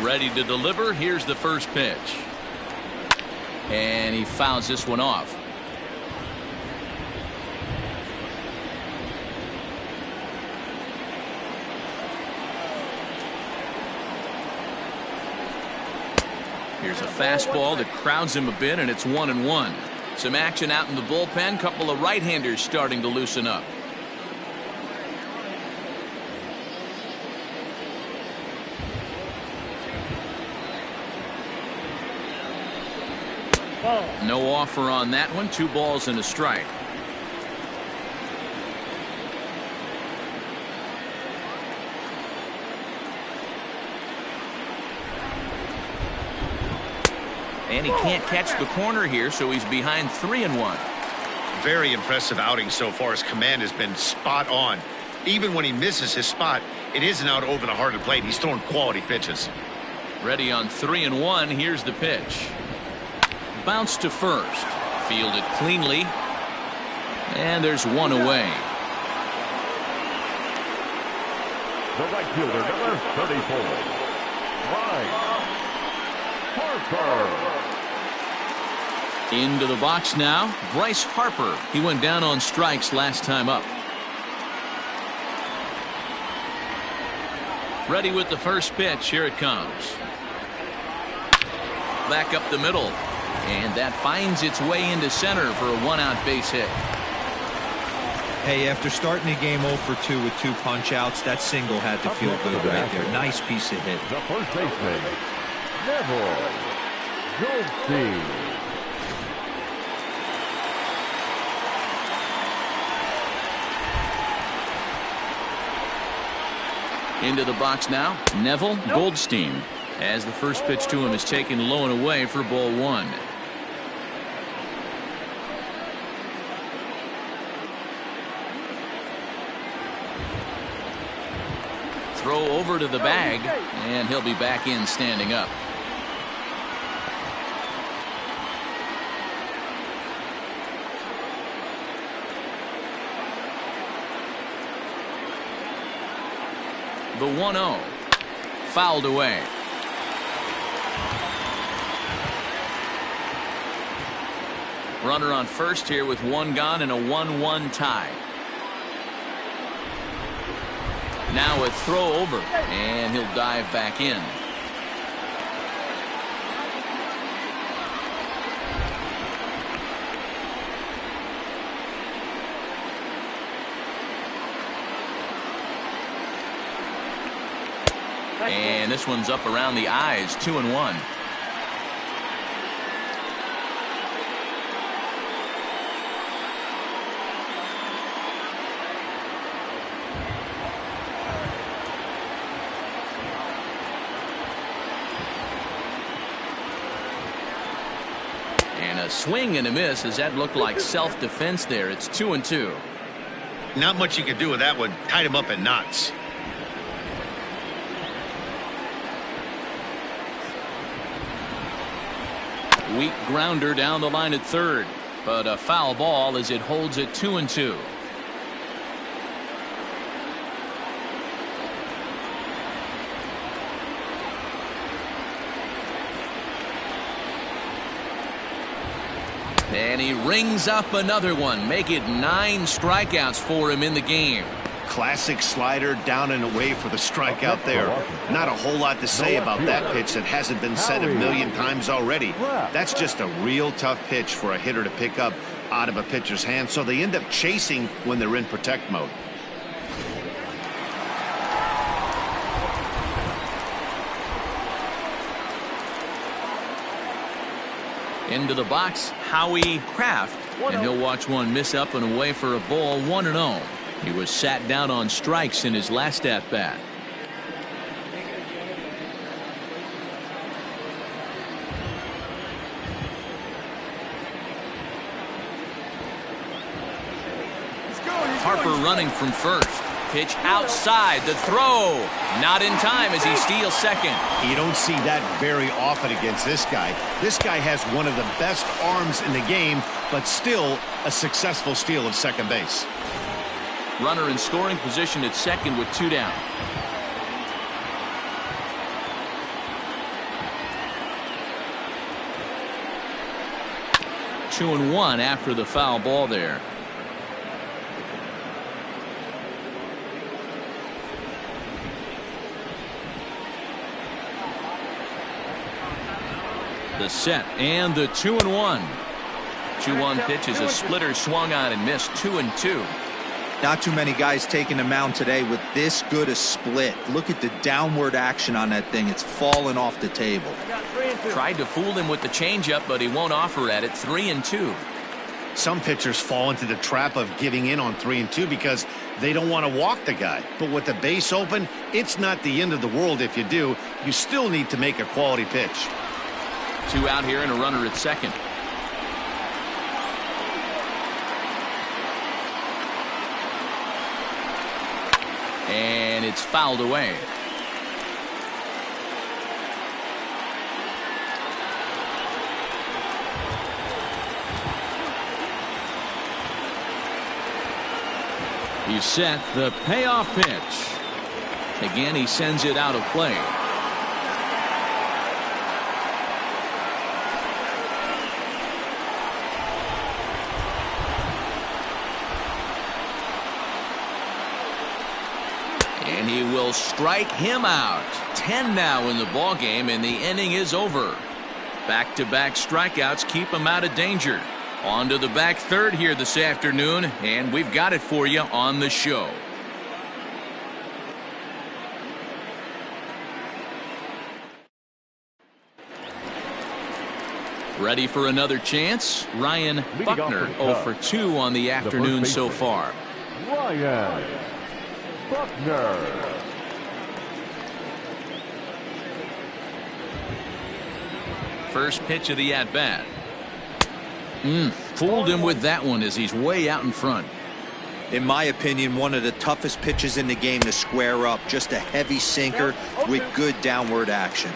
Ready to deliver. Here's the first pitch. And he fouls this one off. Here's a fastball that crowds him a bit, and it's 1-1. Some action out in the bullpen. Couple of right-handers starting to loosen up. No offer on that one. 2 balls and a strike. And he can't catch the corner here, so he's behind 3-1. Very impressive outing so far. His command has been spot on. Even when he misses his spot, it isn't out over the heart of the plate. He's throwing quality pitches. Ready on 3-1. Here's the pitch. Bounce to first. Fielded cleanly. And there's one away. The right fielder, number 34, Bryce Harper. Into the box now, Bryce Harper. He went down on strikes last time up. Ready with the first pitch. Here it comes. Back up the middle. And that finds its way into center for a 1-out base hit. Hey, after starting the game 0 for 2 with 2 punch-outs, that single had to feel good right there. Nice piece of hit. The first baseman, Neville Goldstein. Into the box now, Neville Goldstein. As the first pitch to him is taken low and away for ball 1. Throw over to the bag, and he'll be back in standing up. The 1-0. Fouled away. Runner on first here with 1 gone and a 1-1 tie. Now a throw over, and he'll dive back in. And this one's up around the eyes, 2-1. And a swing and a miss, as that looked like self-defense there. It's 2-2. Not much you can do with that one. Tied him up in knots. Weak grounder down the line at third, but a foul ball as it holds it 2-2. And he rings up another one. Make it 9 strikeouts for him in the game. Classic slider down and away for the strikeout there. Not a whole lot to say about that pitch that hasn't been said a million times already. That's just a real tough pitch for a hitter to pick up out of a pitcher's hand, so they end up chasing when they're in protect mode. Into the box, Howie Kraft, and he'll watch one miss up and away for a ball. 1-0. He was sat down on strikes in his last at bat. Harper running from first. Pitch outside. The throw. Not in time as he steals second. You don't see that very often against this guy. This guy has one of the best arms in the game, but still a successful steal of second base. Runner in scoring position at second with 2 down. Two and one after the foul ball there. The set and the 2-1. 2-1 pitch is a splitter swung on and missed. 2-2. Not too many guys taking the mound today with this good a split. Look at the downward action on that thing. It's falling off the table. Tried to fool him with the changeup, but he won't offer at it. 3-2. Some pitchers fall into the trap of giving in on 3-2 because they don't want to walk the guy. But with the base open, it's not the end of the world if you do. You still need to make a quality pitch. 2 out here and a runner at second. And it's fouled away. He's set the payoff pitch. Again, he sends it out of play. And he will strike him out. 10 now in the ball game, and the inning is over. Back-to-back strikeouts keep him out of danger. On to the back third here this afternoon, and we've got it for you on the show. Ready for another chance? Ryan Buckner 0 for 2 on the afternoon so far. Ryan Buckner. First pitch of the at-bat. Fooled him with that one as he's way out in front. In my opinion, one of the toughest pitches in the game to square up. Just a heavy sinker with good downward action.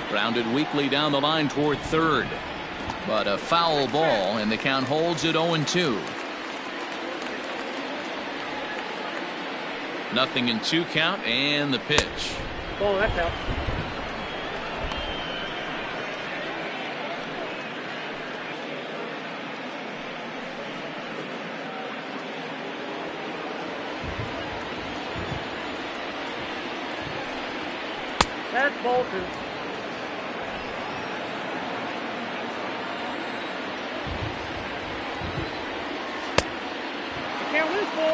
Grounded weakly down the line toward third. But a foul ball, and the count holds at 0-2. Nothing in 2 count, and the pitch. Oh, that's out. That's Bolton.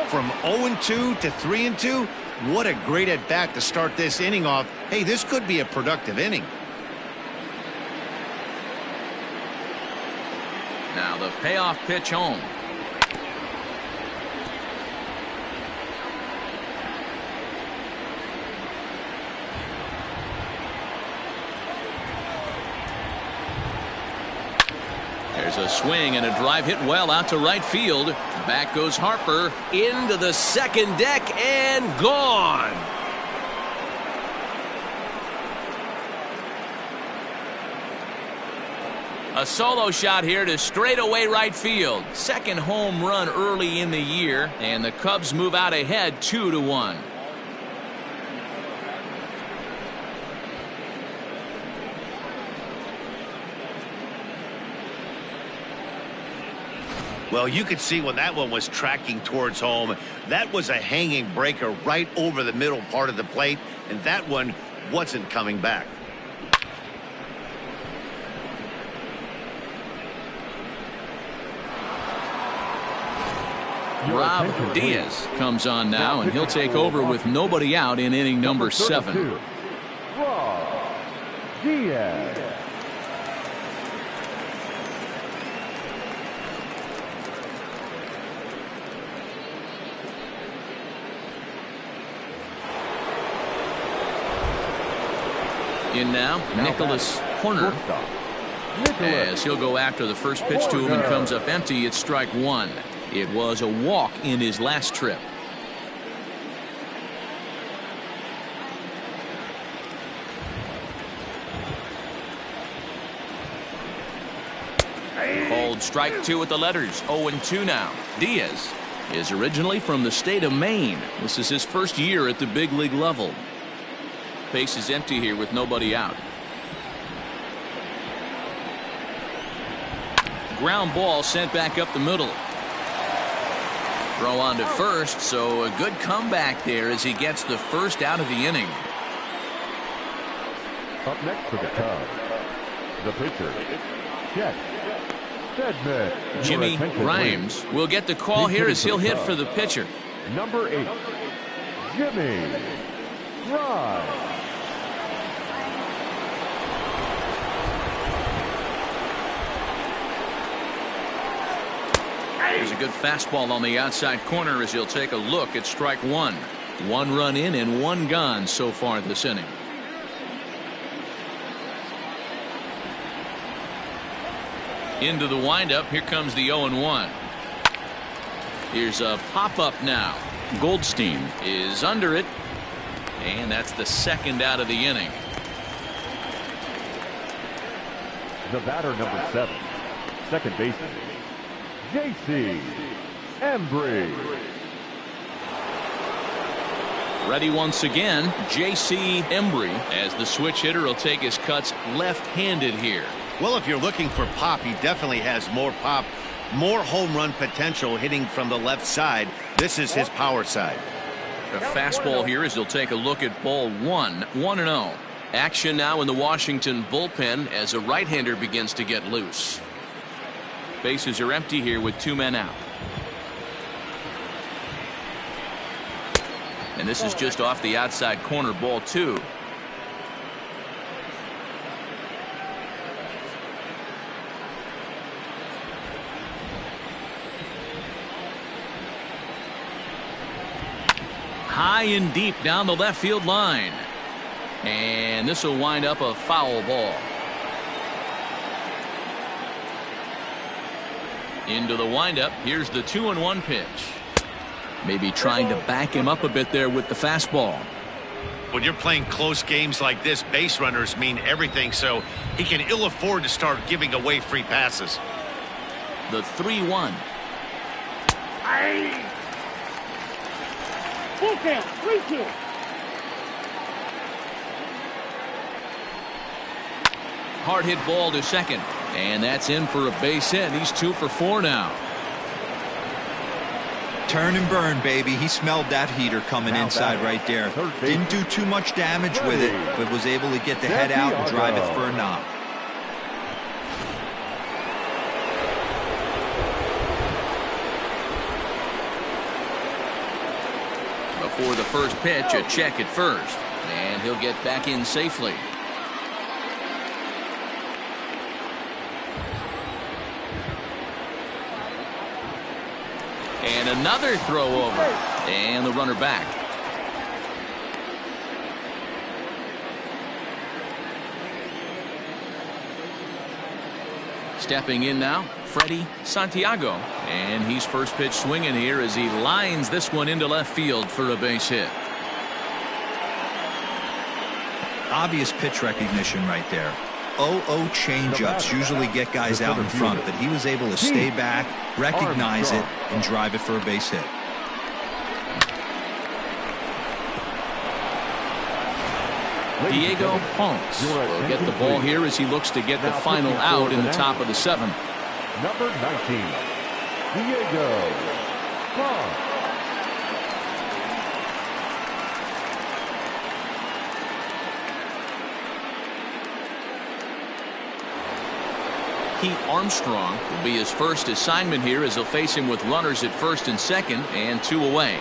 From 0-2 to 3-2, what a great at bat to start this inning off. Hey, this could be a productive inning. Now the payoff pitch home. There's a swing and a drive hit well out to right field. Back goes Harper into the second deck and gone. A solo shot here to straightaway right field. Second home run early in the year, and the Cubs move out ahead 2-1. Well, you could see when that one was tracking towards home, that was a hanging breaker right over the middle part of the plate, and that one wasn't coming back. Rob Diaz comes on now, and he'll take over with nobody out in inning number 7. Rob Diaz. In now, Nicholas Horner, as he'll go after the first pitch to him and comes up empty. It's strike 1. It was a walk in his last trip. Called strike 2 with the letters. 0-2 now. Diaz is originally from the state of Maine. This is his first year at the big league level. Base is empty here with nobody out. Ground ball sent back up the middle. Throw on to first, so a good comeback there as he gets the first out of the inning. Up next for the Cubs, the pitcher, Chet Steadman. Jimmy Grimes will get the call here as he'll hit for the pitcher. Number 8, Jimmy Grimes. There's a good fastball on the outside corner as he'll take a look at strike 1. 1 run in and 1 gone so far this inning. Into the windup. Here comes the 0-1. Here's a pop-up now. Goldstein is under it, and that's the second out of the inning. The batter, number 7, second baseman, J.C. Embry. Ready once again, J.C. Embry, as the switch hitter will take his cuts left-handed here. Well, if you're looking for pop, he definitely has more pop, more home run potential hitting from the left side. This is his power side. A fastball here as he'll take a look at ball 1. 1-0. Action now in the Washington bullpen as a right-hander begins to get loose. Bases are empty here with 2 men out. And this is just off the outside corner, ball 2. High and deep down the left field line. And this will wind up a foul ball. Into the windup. Here's the 2-1 pitch. Maybe trying to back him up a bit there with the fastball. When you're playing close games like this, base runners mean everything, so he can ill afford to start giving away free passes. The 3-1. Full count, 3-2. Hard hit ball to second. And that's in for a base hit. He's 2 for 4 now. Turn and burn, baby. He smelled that heater coming inside right there. Didn't do too much damage with it, but was able to get the head out and drive it for a knock. Before the first pitch, a check at first. And he'll get back in safely. And another throw over. And the runner back. Stepping in now, Freddie Santiago. And he's first pitch swinging here as he lines this one into left field for a base hit. Obvious pitch recognition right there. 0-0 changeups usually get guys out in front, but he was able to stay back, recognize it, and drive it for a base hit. Diego Ponce will get the ball here as he looks to get the final out in the top of the 7th. Number 19, Diego. Bond. Pete Armstrong will be his first assignment here as they'll face him with runners at first and second and 2 away.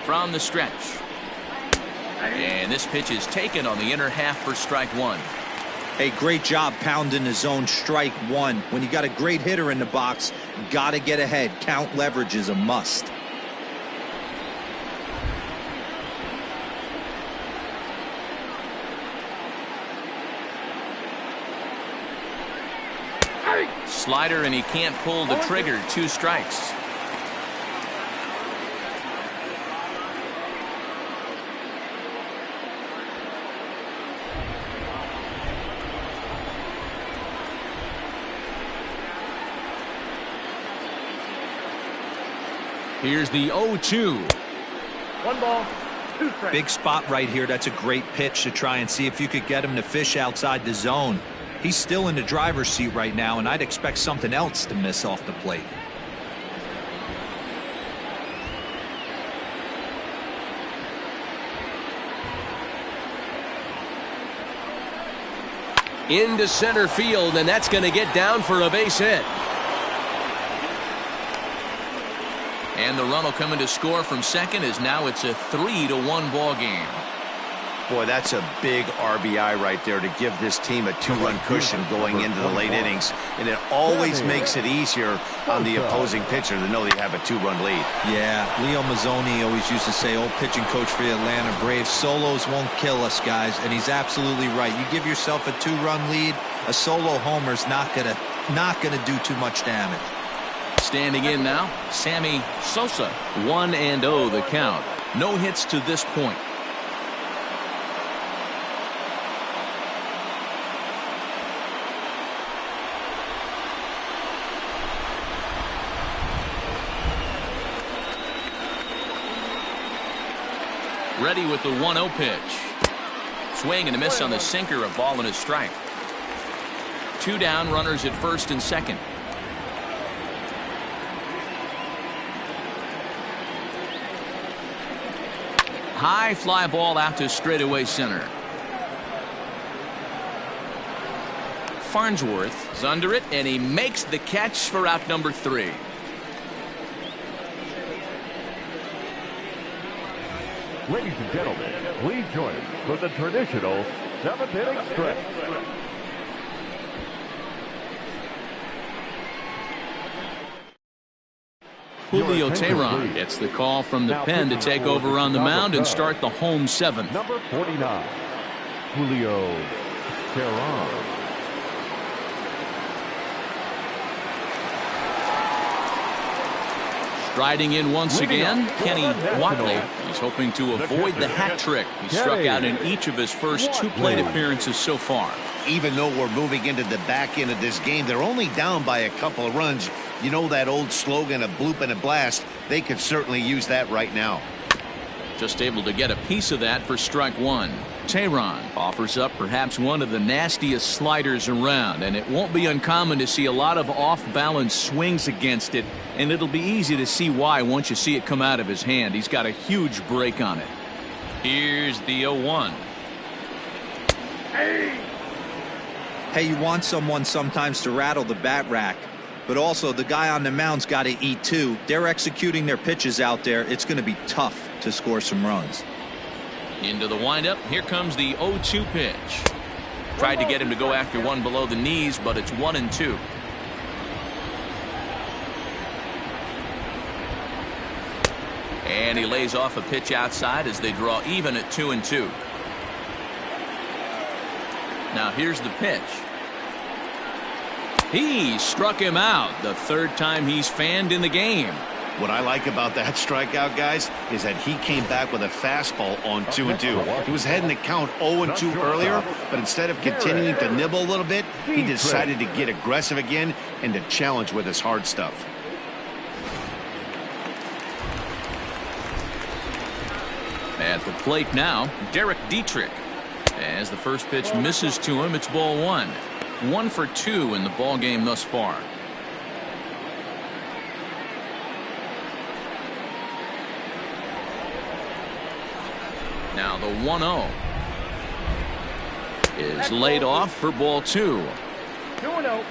From the stretch. And this pitch is taken on the inner half for strike 1. Hey, great job pounding the zone, strike 1. When you got a great hitter in the box, got to get ahead. Count leverage is a must. Slider, and he can't pull the trigger. 2 strikes. Here's the 0-2. 1 ball, 2 strikes. Big spot right here. That's a great pitch to try and see if you could get him to fish outside the zone. He's still in the driver's seat right now, and I'd expect something else to miss off the plate. Into center field, and that's going to get down for a base hit. And the run will come in to score from second as now it's a 3-1 ball game. Boy, that's a big RBI right there to give this team a 2-run cushion going into the late innings. And it always makes it easier on the opposing pitcher to know they have a 2-run lead. Yeah, Leo Mazzoni always used to say, old pitching coach for the Atlanta Braves, solos won't kill us, guys. And he's absolutely right. You give yourself a 2-run lead, a solo homer's not gonna do too much damage. Standing in now, Sammy Sosa. 1-0 the count. No hits to this point. Ready with the 1-0 pitch. Swing and a miss on the sinker, a ball and a strike. 2 down, runners at first and second. High fly ball out to straightaway center. Farnsworth is under it, and he makes the catch for out number 3. Ladies and gentlemen, please join us for the traditional 7th inning stretch. Julio Teheran gets the call from the pen to take over on the mound and start the home 7th. Number 49, Julio Teheran. Striding in once again, Kenny Watley. He's hoping to avoid the hat trick. He struck out in each of his first 2 plate appearances so far. Even though we're moving into the back end of this game, they're only down by a couple of runs. You know that old slogan, a bloop and a blast? They could certainly use that right now. Just able to get a piece of that for strike 1. Teheran offers up perhaps one of the nastiest sliders around, and it won't be uncommon to see a lot of off-balance swings against it, and it'll be easy to see why once you see it come out of his hand. He's got a huge break on it. Here's the 0-1. Hey, you want someone sometimes to rattle the bat rack, but also the guy on the mound's got to eat too. They're executing their pitches out there. It's going to be tough to score some runs. Into the windup. Here comes the 0-2 pitch. Tried to get him to go after one below the knees, but it's 1-2. And he lays off a pitch outside as they draw even at 2-2. Now here's the pitch. He struck him out, the 3rd time he's fanned in the game. What I like about that strikeout, guys, is that he came back with a fastball on 2-2. He was heading to count 0-2 earlier, but instead of continuing to nibble a little bit, he decided to get aggressive again and to challenge with his hard stuff. At the plate now, Derek Dietrich. As the first pitch misses to him, it's ball one. 1 for 2 in the ball game thus far. Now the 1-0 is laid off for ball 2. 2-0.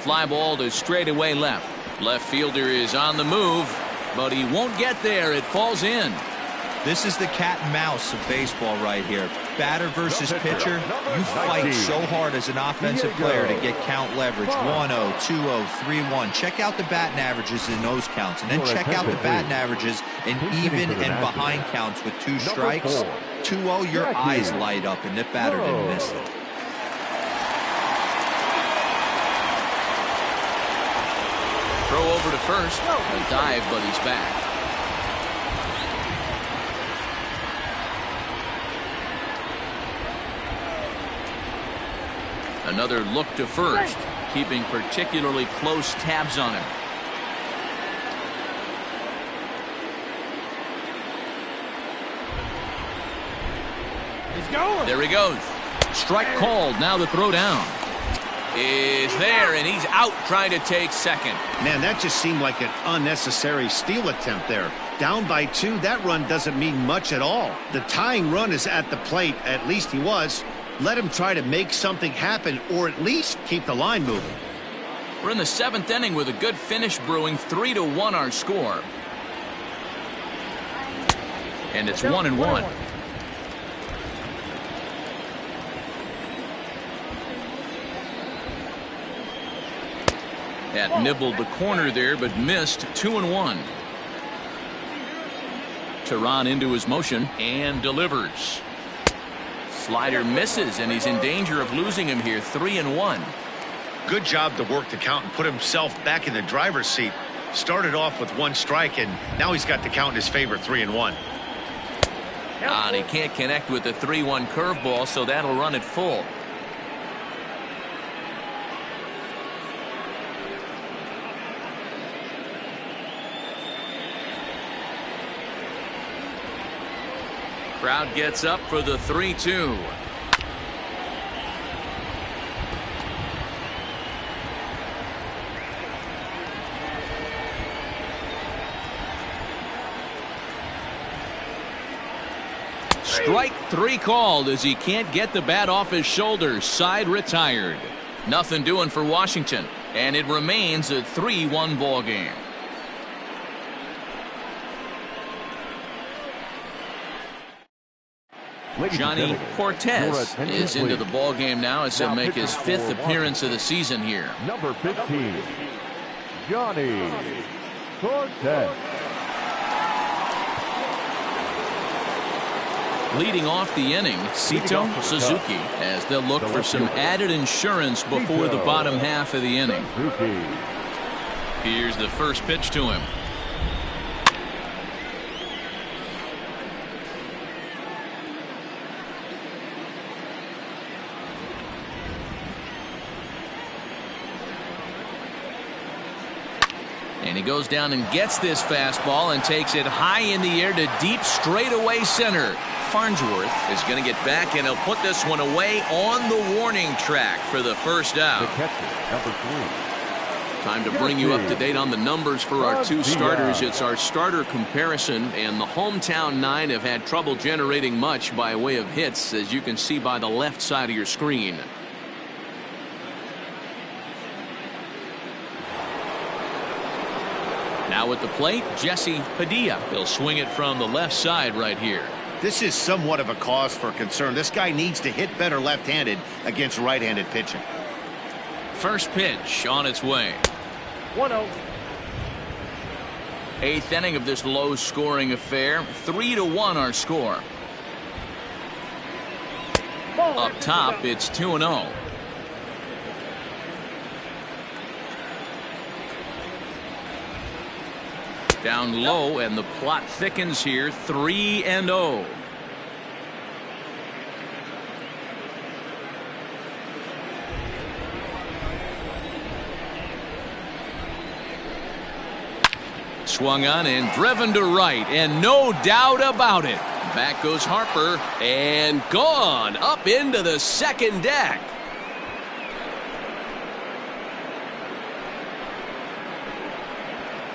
Fly ball to straightaway left. Left fielder is on the move, but he won't get there. It falls in. This is the cat and mouse of baseball right here. Batter versus pitcher. You fight so hard as an offensive player to get count leverage. 1-0, 2-0, 3-1. Check out the batting averages in those counts, and then check out the batting averages in even and behind counts with 2 strikes. 2-0, your eyes light up, and that batter didn't miss it. Throw over to first. A dive, but he's back. Another look to first, keeping particularly close tabs on him. He's going. There he goes. Strike called. Now the throw down is there, and he's out trying to take second. Man, that just seemed like an unnecessary steal attempt there. Down by 2, that run doesn't mean much at all. The tying run is at the plate, at least he was. Let him try to make something happen, or at least keep the line moving. We're in the 7th inning with a good finish brewing. 3-1 our score. And it's 1-1. That nibbled the corner there, but missed. 2-1. Tehran into his motion and delivers. Slider misses, and he's in danger of losing him here. 3-1. Good job to work the count and put himself back in the driver's seat. Started off with 1 strike, and now he's got the count in his favor. 3-1. And he can't connect with the 3-1 curveball, so that'll run it full. Crowd gets up for the 3-2. Strike 3 called as he can't get the bat off his shoulders. Side retired. Nothing doing for Washington, and it remains a 3-1 ball game. Johnny Cortez is into the ball game now as he'll make his 5th appearance of the season here. Number 15, Johnny Cortez. Leading off the inning, Sito Suzuki, as they'll look for some added insurance before the bottom half of the inning. Here's the first pitch to him. And he goes down and gets this fastball and takes it high in the air to deep straightaway center. Farnsworth is going to get back, and he'll put this one away on the warning track for the first out. The catcher, number 3. Time to bring you up to date on the numbers for our 2 starters. It's our starter comparison, and the hometown 9 have had trouble generating much by way of hits, as you can see by the left side of your screen. Now at the plate, Jesse Padilla. He'll swing it from the left side right here. This is somewhat of a cause for concern. This guy needs to hit better left-handed against right-handed pitching. First pitch on its way. 1-0. Eighth inning of this low-scoring affair. 3-1 our score. Up top, it's 2-0. Down low, and the plot thickens here. 3-0. Swung on and driven to right, and no doubt about it. Back goes Harper, and gone up into the second deck.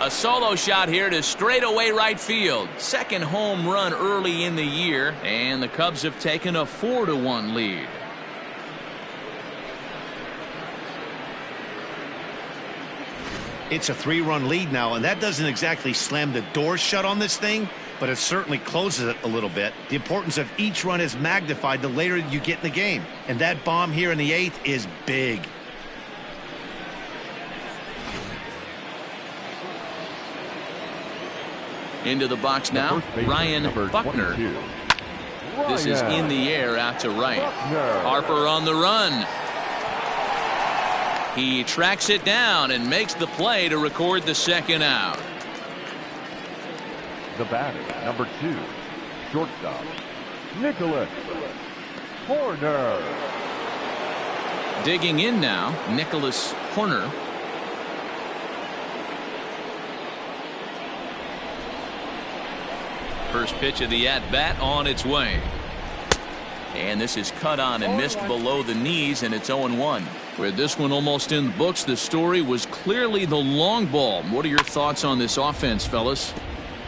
A solo shot here to straightaway right field. Second home run early in the year, and the Cubs have taken a 4-1 lead. It's a 3-run lead now, and that doesn't exactly slam the door shut on this thing, but it certainly closes it a little bit. The importance of each run is magnified the later you get in the game, and that bomb here in the 8th is big. Into the box now, Ryan Buckner. This is in the air out to right. Harper on the run. He tracks it down and makes the play to record the second out. The batter, number 2, shortstop, Nicholas Horner. Digging in now, Nicholas Horner. First pitch of the at-bat on its way. And this is cut on and missed below the knees, and it's 0-1. With this one almost in the books, the story was clearly the long ball. What are your thoughts on this offense, fellas?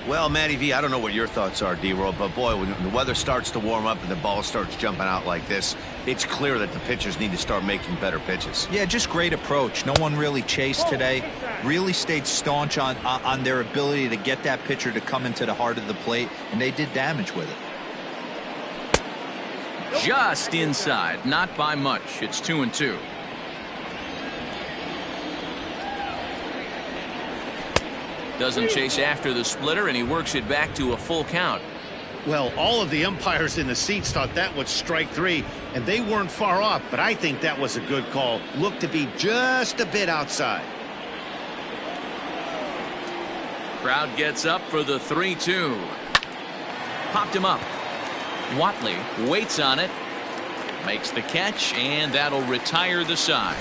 Well, Matty V, I don't know what your thoughts are, D-Roll, but boy, when the weather starts to warm up and the ball starts jumping out like this, it's clear that the pitchers need to start making better pitches. Yeah, just great approach. No one really chased today. Really stayed staunch on their ability to get that pitcher to come into the heart of the plate, and they did damage with it. Just inside, not by much. It's 2-2. Doesn't chase after the splitter, and he works it back to a full count. Well, all of the umpires in the seats thought that was strike 3, and they weren't far off, but I think that was a good call. Looked to be just a bit outside. Crowd gets up for the 3-2. Popped him up. Watley waits on it, makes the catch, and that'll retire the side.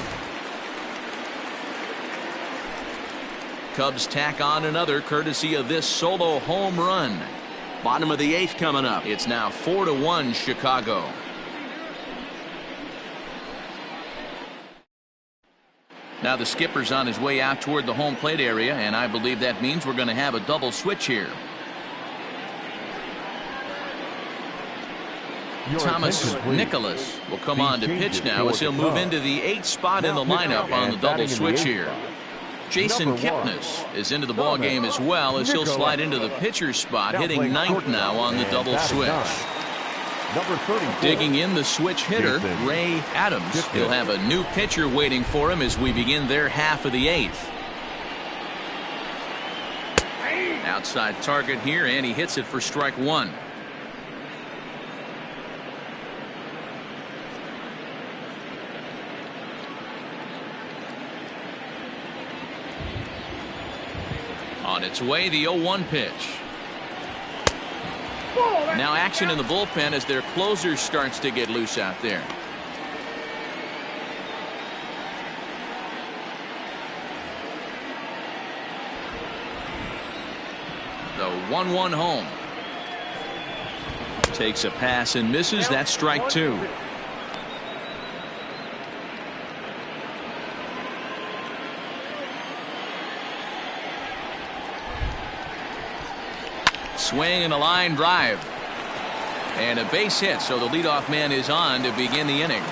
Cubs tack on another courtesy of this solo home run. Bottom of the 8th coming up. It's now 4-1 Chicago. Now the skipper's on his way out toward the home plate area, and I believe that means we're going to have a double switch here. Thomas Nicholas will come on to pitch now as he'll move into the 8th spot in the lineup on the double switch here. Jason Kipnis is into the ball game as well as he'll slide into the pitcher's spot, hitting 9th now on the double switch. Digging in the switch hitter, Ray Adams. He'll have a new pitcher waiting for him as we begin their half of the 8th. Outside target here, and he hits it for strike 1. On its way, the 0-1 pitch. Now action in the bullpen as their closer starts to get loose out there. The 1-1 home. Takes a pass and misses. That's strike 2. Swing and a line drive. And a base hit, so the leadoff man is on to begin the inning.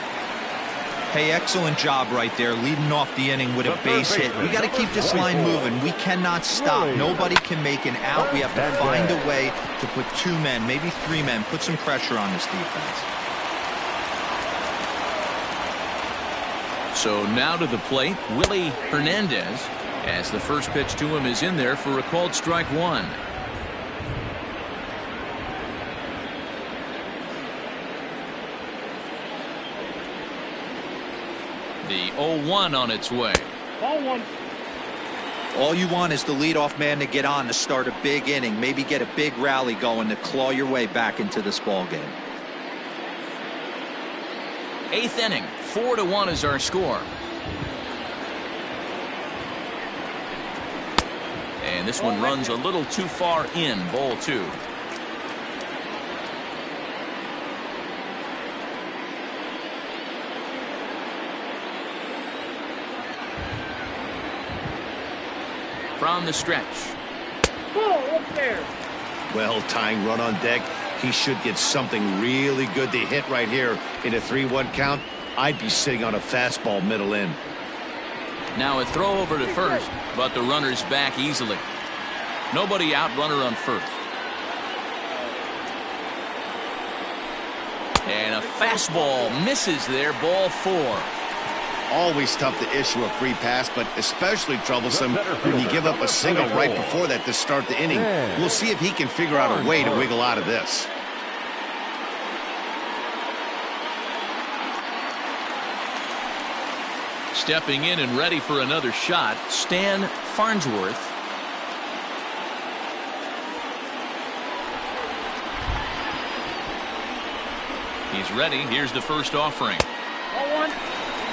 Hey, excellent job right there, leading off the inning with a base hit. We got to keep this line moving. We cannot stop. Nobody can make an out. We have to find a way to put 2 men, maybe 3 men, put some pressure on this defense. So now to the plate, Willie Hernandez, as the first pitch to him is in there for a called strike one. The 0-1 on its way. Ball one. All you want is the leadoff man to get on to start a big inning, maybe get a big rally going to claw your way back into this ball game. 8th inning, 4-1 is our score. And this one runs a little too far in, ball two. From the stretch. Ball up there. Well, tying run on deck. He should get something really good to hit right here in a 3-1 count. I'd be sitting on a fastball middle in. Now a throw over to first, but the runner's back easily. Nobody out, runner on first. And a fastball misses there, ball four. Always tough to issue a free pass, but especially troublesome when you give up a single right before that to start the inning. We'll see if he can figure out a way to wiggle out of this. Stepping in and ready for another shot, Stan Farnsworth. He's ready. Here's the first offering. Ball one.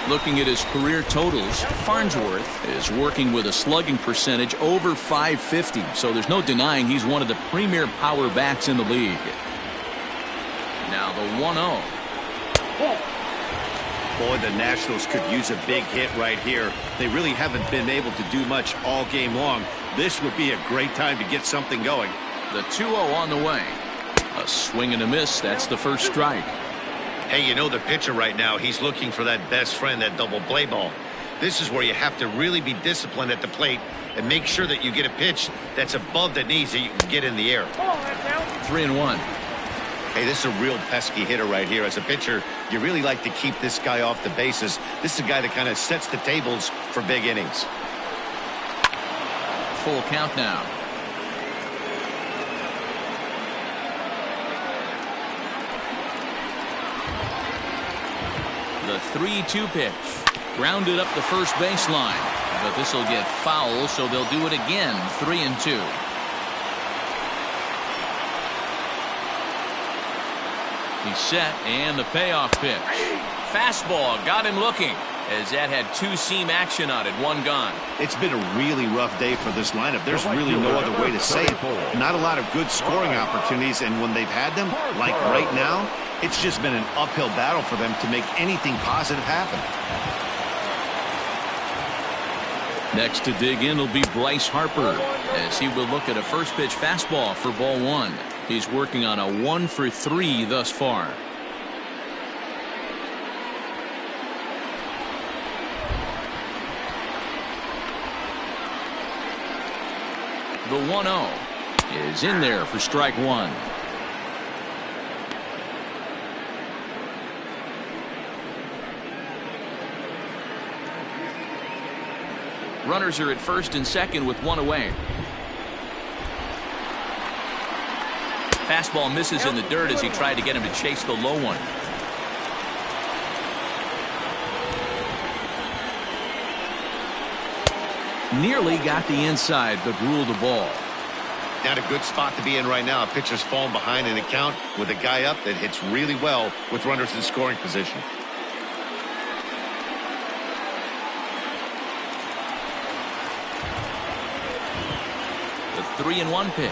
Looking at his career totals, Farnsworth is working with a slugging percentage over .550, so there's no denying he's one of the premier power bats in the league. Now the 1-0. Boy, the Nationals could use a big hit right here. They really haven't been able to do much all game long. This would be a great time to get something going. The 2-0 on the way. A swing and a miss. That's the first strike. Hey, you know the pitcher right now, he's looking for that best friend, that double play ball. This is where you have to really be disciplined at the plate and make sure that you get a pitch that's above the knees that you can get in the air. Ball, that's out. 3-1. Hey, this is a real pesky hitter right here. As a pitcher, you really like to keep this guy off the bases. This is a guy that kind of sets the tables for big innings. Full count now. The 3-2 pitch. Grounded up the first baseline. But this will get foul, so they'll do it again. 3-2. He's set, and the payoff pitch. Fastball got him looking, as that had two-seam action on it. One gone. It's been a really rough day for this lineup. There's really no other way to say it. Not a lot of good scoring opportunities, and when they've had them, like right now, it's just been an uphill battle for them to make anything positive happen. Next to dig in will be Bryce Harper, as he will look at a first pitch fastball for ball one. He's working on a 1-for-3 thus far. The 1-0 is in there for strike one. Runners are at first and second with one away. Fastball misses in the dirt as he tried to get him to chase the low one. Nearly got the inside, but ruled the ball. Not a good spot to be in right now. A pitcher's falling behind in the count with a guy up that hits really well with runners in scoring position. The 3-1 pitch.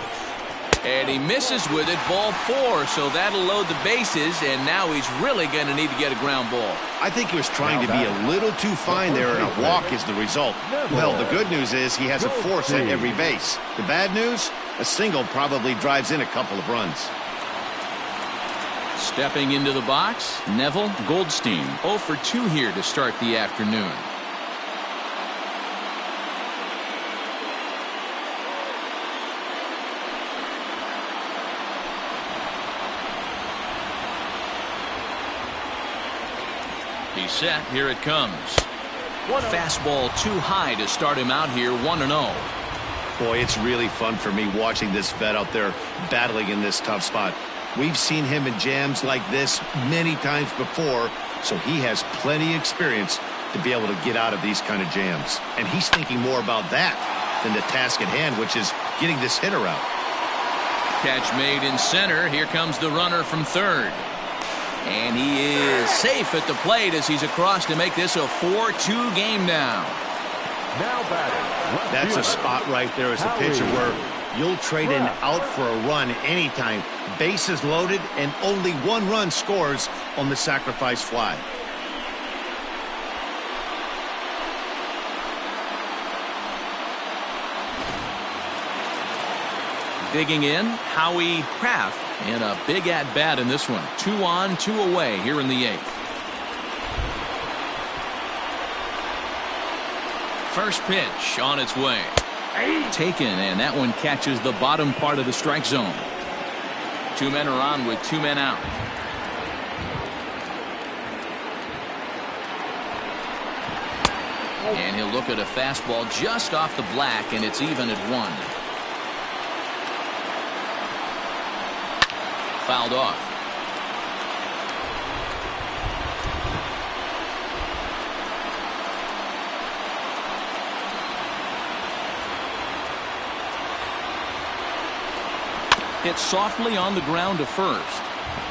And he misses with it, ball four, so that'll load the bases, and now he's really going to need to get a ground ball. I think he was trying to be a little too fine there, and a walk is the result. Well, the good news is he has a force at every base. The bad news, a single probably drives in a couple of runs. Stepping into the box, Neville Goldstein, 0 for 2 here to start the afternoon. He's set. Here it comes. Fastball too high to start him out here 1-0. Boy, it's really fun for me watching this vet out there battling in this tough spot. We've seen him in jams like this many times before, so he has plenty of experience to be able to get out of these kind of jams. And he's thinking more about that than the task at hand, which is getting this hitter out. Catch made in center. Here comes the runner from third. And he is safe at the plate as he's across to make this a 4-2 game now. Now batting. That's a spot right there as a pitcher where you'll trade an out for a run anytime. Bases loaded and only one run scores on the sacrifice fly. Digging in, Howie Kraft, and a big at-bat in this one. 2 on, 2 away here in the 8th. First pitch on its way. Taken, and that one catches the bottom part of the strike zone. 2 men are on with 2 men out. And he'll look at a fastball just off the black, and it's even at 1. Fouled off. Hit softly on the ground to first.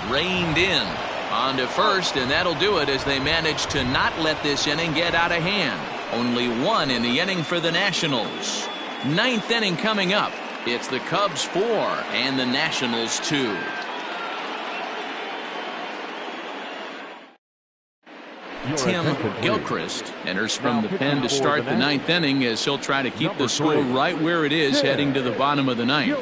Reined in on to first, and that'll do it as they manage to not let this inning get out of hand. Only 1 in the inning for the Nationals. 9th inning coming up. It's the Cubs 4 and the Nationals 2. Tim Gilchrist enters from the pen to start the 9th inning as he'll try to keep the score right where it is heading to the bottom of the 9th.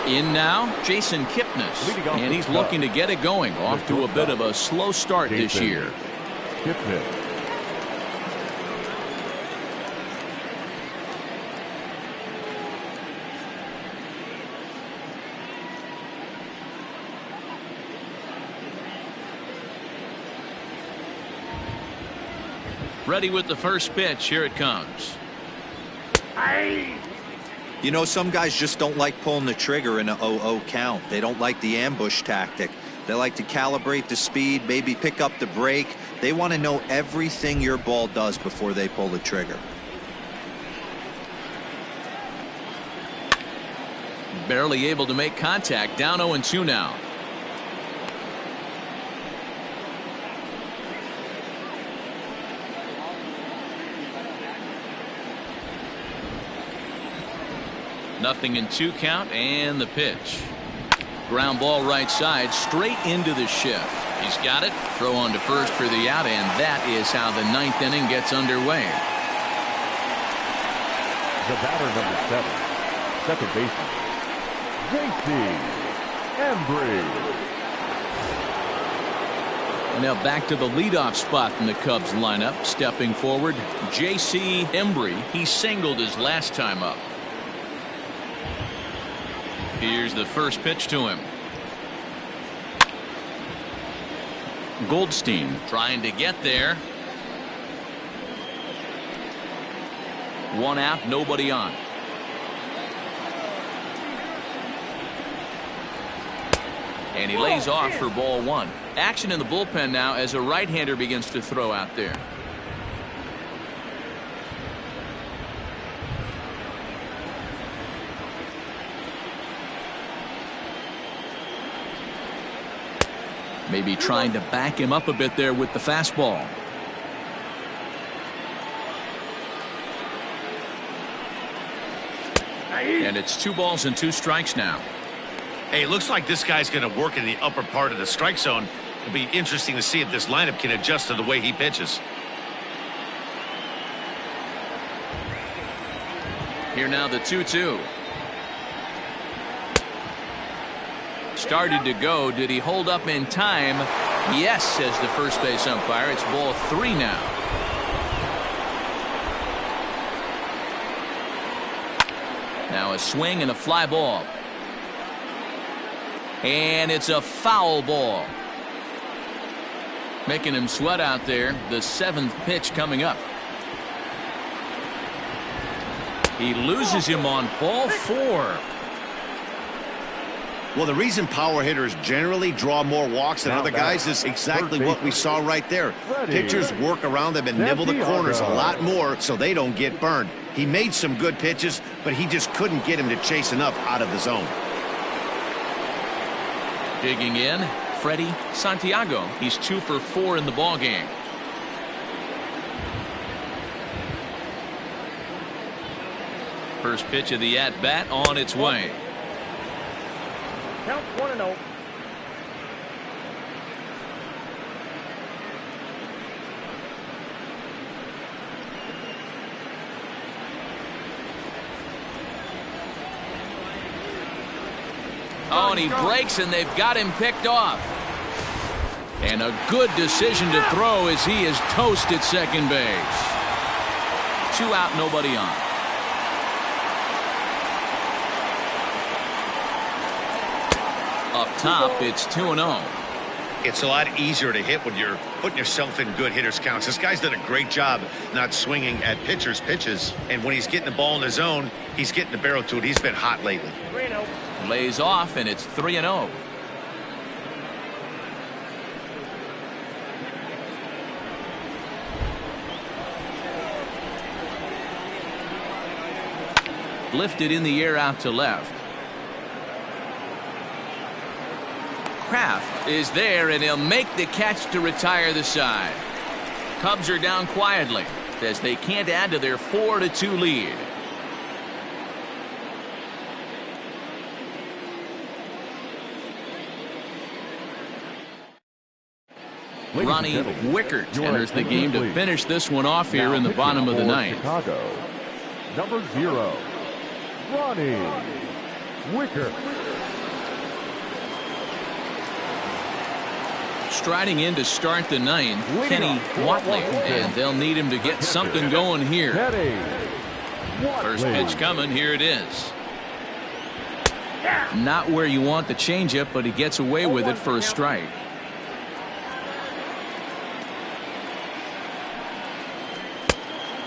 In now, Jason Kipnis, and he's looking to get it going. Off to a bit of a slow start this year. Ready with the first pitch. Here it comes. You know, some guys just don't like pulling the trigger in a 0-0 count. They don't like the ambush tactic. They like to calibrate the speed, maybe pick up the brake. They want to know everything your ball does before they pull the trigger. Barely able to make contact. Down 0-2 now. Nothing in 2 count, and the pitch. Ground ball right side, straight into the shift. He's got it. Throw on to first for the out, and that is how the 9th inning gets underway. The batter, number 7, second baseman, Embry. And now back to the leadoff spot in the Cubs lineup. Stepping forward, J.C. Embry. He singled his last time up. Here's the first pitch to him. Goldstein trying to get there. 1 out, nobody on. And he lays off for ball 1. Action in the bullpen now as a right-hander begins to throw out there. Maybe trying to back him up a bit there with the fastball. And it's 2 balls and 2 strikes now. Hey, it looks like this guy's going to work in the upper part of the strike zone. It'll be interesting to see if this lineup can adjust to the way he pitches. Here now the 2-2. Started to go. Did he hold up in time? Yes, says the first base umpire. It's ball 3 now. Now a swing and a fly ball. And it's a foul ball. Making him sweat out there. The 7th pitch coming up. He loses him on ball 4. Well, the reason power hitters generally draw more walks than other guys is exactly what we saw right there. Pitchers work around them and nibble the corners a lot more so they don't get burned. He made some good pitches, but he just couldn't get him to chase enough out of the zone. Digging in, Freddie Santiago. He's 2 for 4 in the ballgame. First pitch of the at-bat on its way. Count 1-0. Oh, and he breaks, and they've got him picked off. And a good decision to throw as he is toast at second base. 2 out, nobody on. Up top, it's 2-0. It's a lot easier to hit when you're putting yourself in good hitters' counts. This guy's done a great job not swinging at pitchers' pitches. And when he's getting the ball in the zone, he's getting the barrel to it. He's been hot lately. 3-0. Lays off, and it's 3-0. Lifted in the air out to left. Kraft is there, and he'll make the catch to retire the side. Cubs are down quietly as they can't add to their 4-2 lead. Ronnie Wickert enters the game to finish this one off here in the bottom of the ninth. Chicago, number 0, Ronnie Wickert. Striding in to start the ninth, Kenny Watley, and they'll need him to get something going here. First pitch coming, here it is. Not where you want the changeup, but he gets away with it for a strike.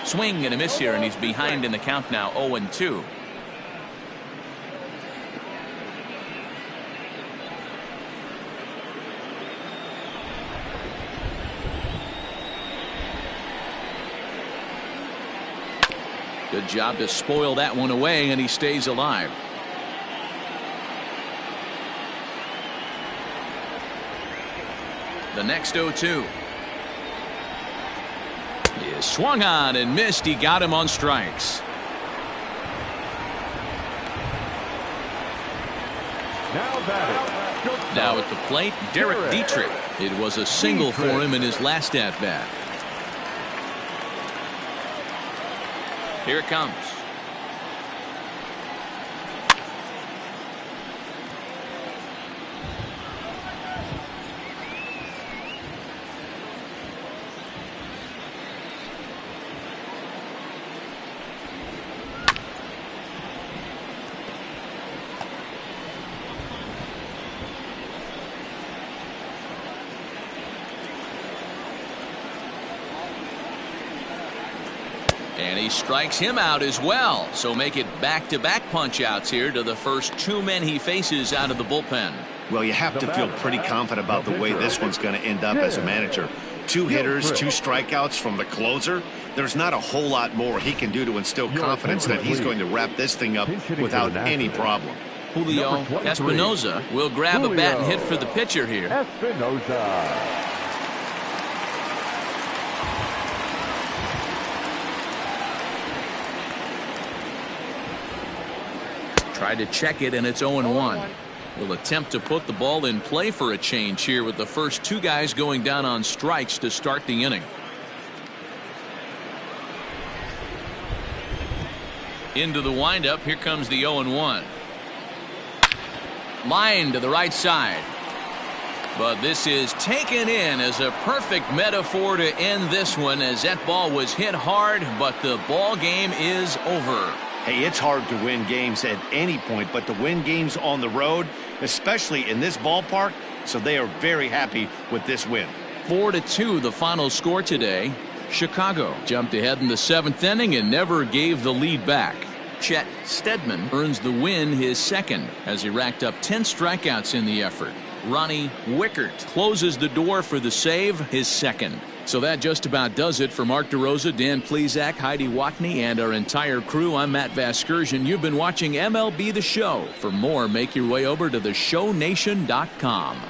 Swing and a miss here, and he's behind in the count now, 0-2. Good job to spoil that one away, and he stays alive. The next 0-2. Is swung on and missed. He got him on strikes. Now at the plate, Derek Dietrich. It was a single for him in his last at-bat. Here it comes. And he strikes him out as well. So make it back-to-back punch-outs here to the first 2 men he faces out of the bullpen. Well, you have to feel pretty confident about the way this one's going to end up as a manager. 2 hitters, 2 strikeouts from the closer. There's not a whole lot more he can do to instill confidence that he's going to wrap this thing up without any problem. Julio Espinosa will grab a bat and hit for the pitcher here. Espinosa. Tried to check it, and it's 0-1. Will attempt to put the ball in play for a change here with the first 2 guys going down on strikes to start the inning. Into the windup. Here comes the 0-1. Line to the right side. But this is taken in as a perfect metaphor to end this one, as that ball was hit hard, but the ball game is over. Hey, it's hard to win games at any point, but to win games on the road, especially in this ballpark, so they are very happy with this win. 4-2 the final score today. Chicago jumped ahead in the 7th inning and never gave the lead back. Chet Steadman earns the win, his second, as he racked up 10 strikeouts in the effort. Ronnie Wickert closes the door for the save, his second. So that just about does it for Mark DeRosa, Dan Plesac, Heidi Watney, and our entire crew. I'm Matt Vasgersian. You've been watching MLB The Show. For more, make your way over to theshownation.com.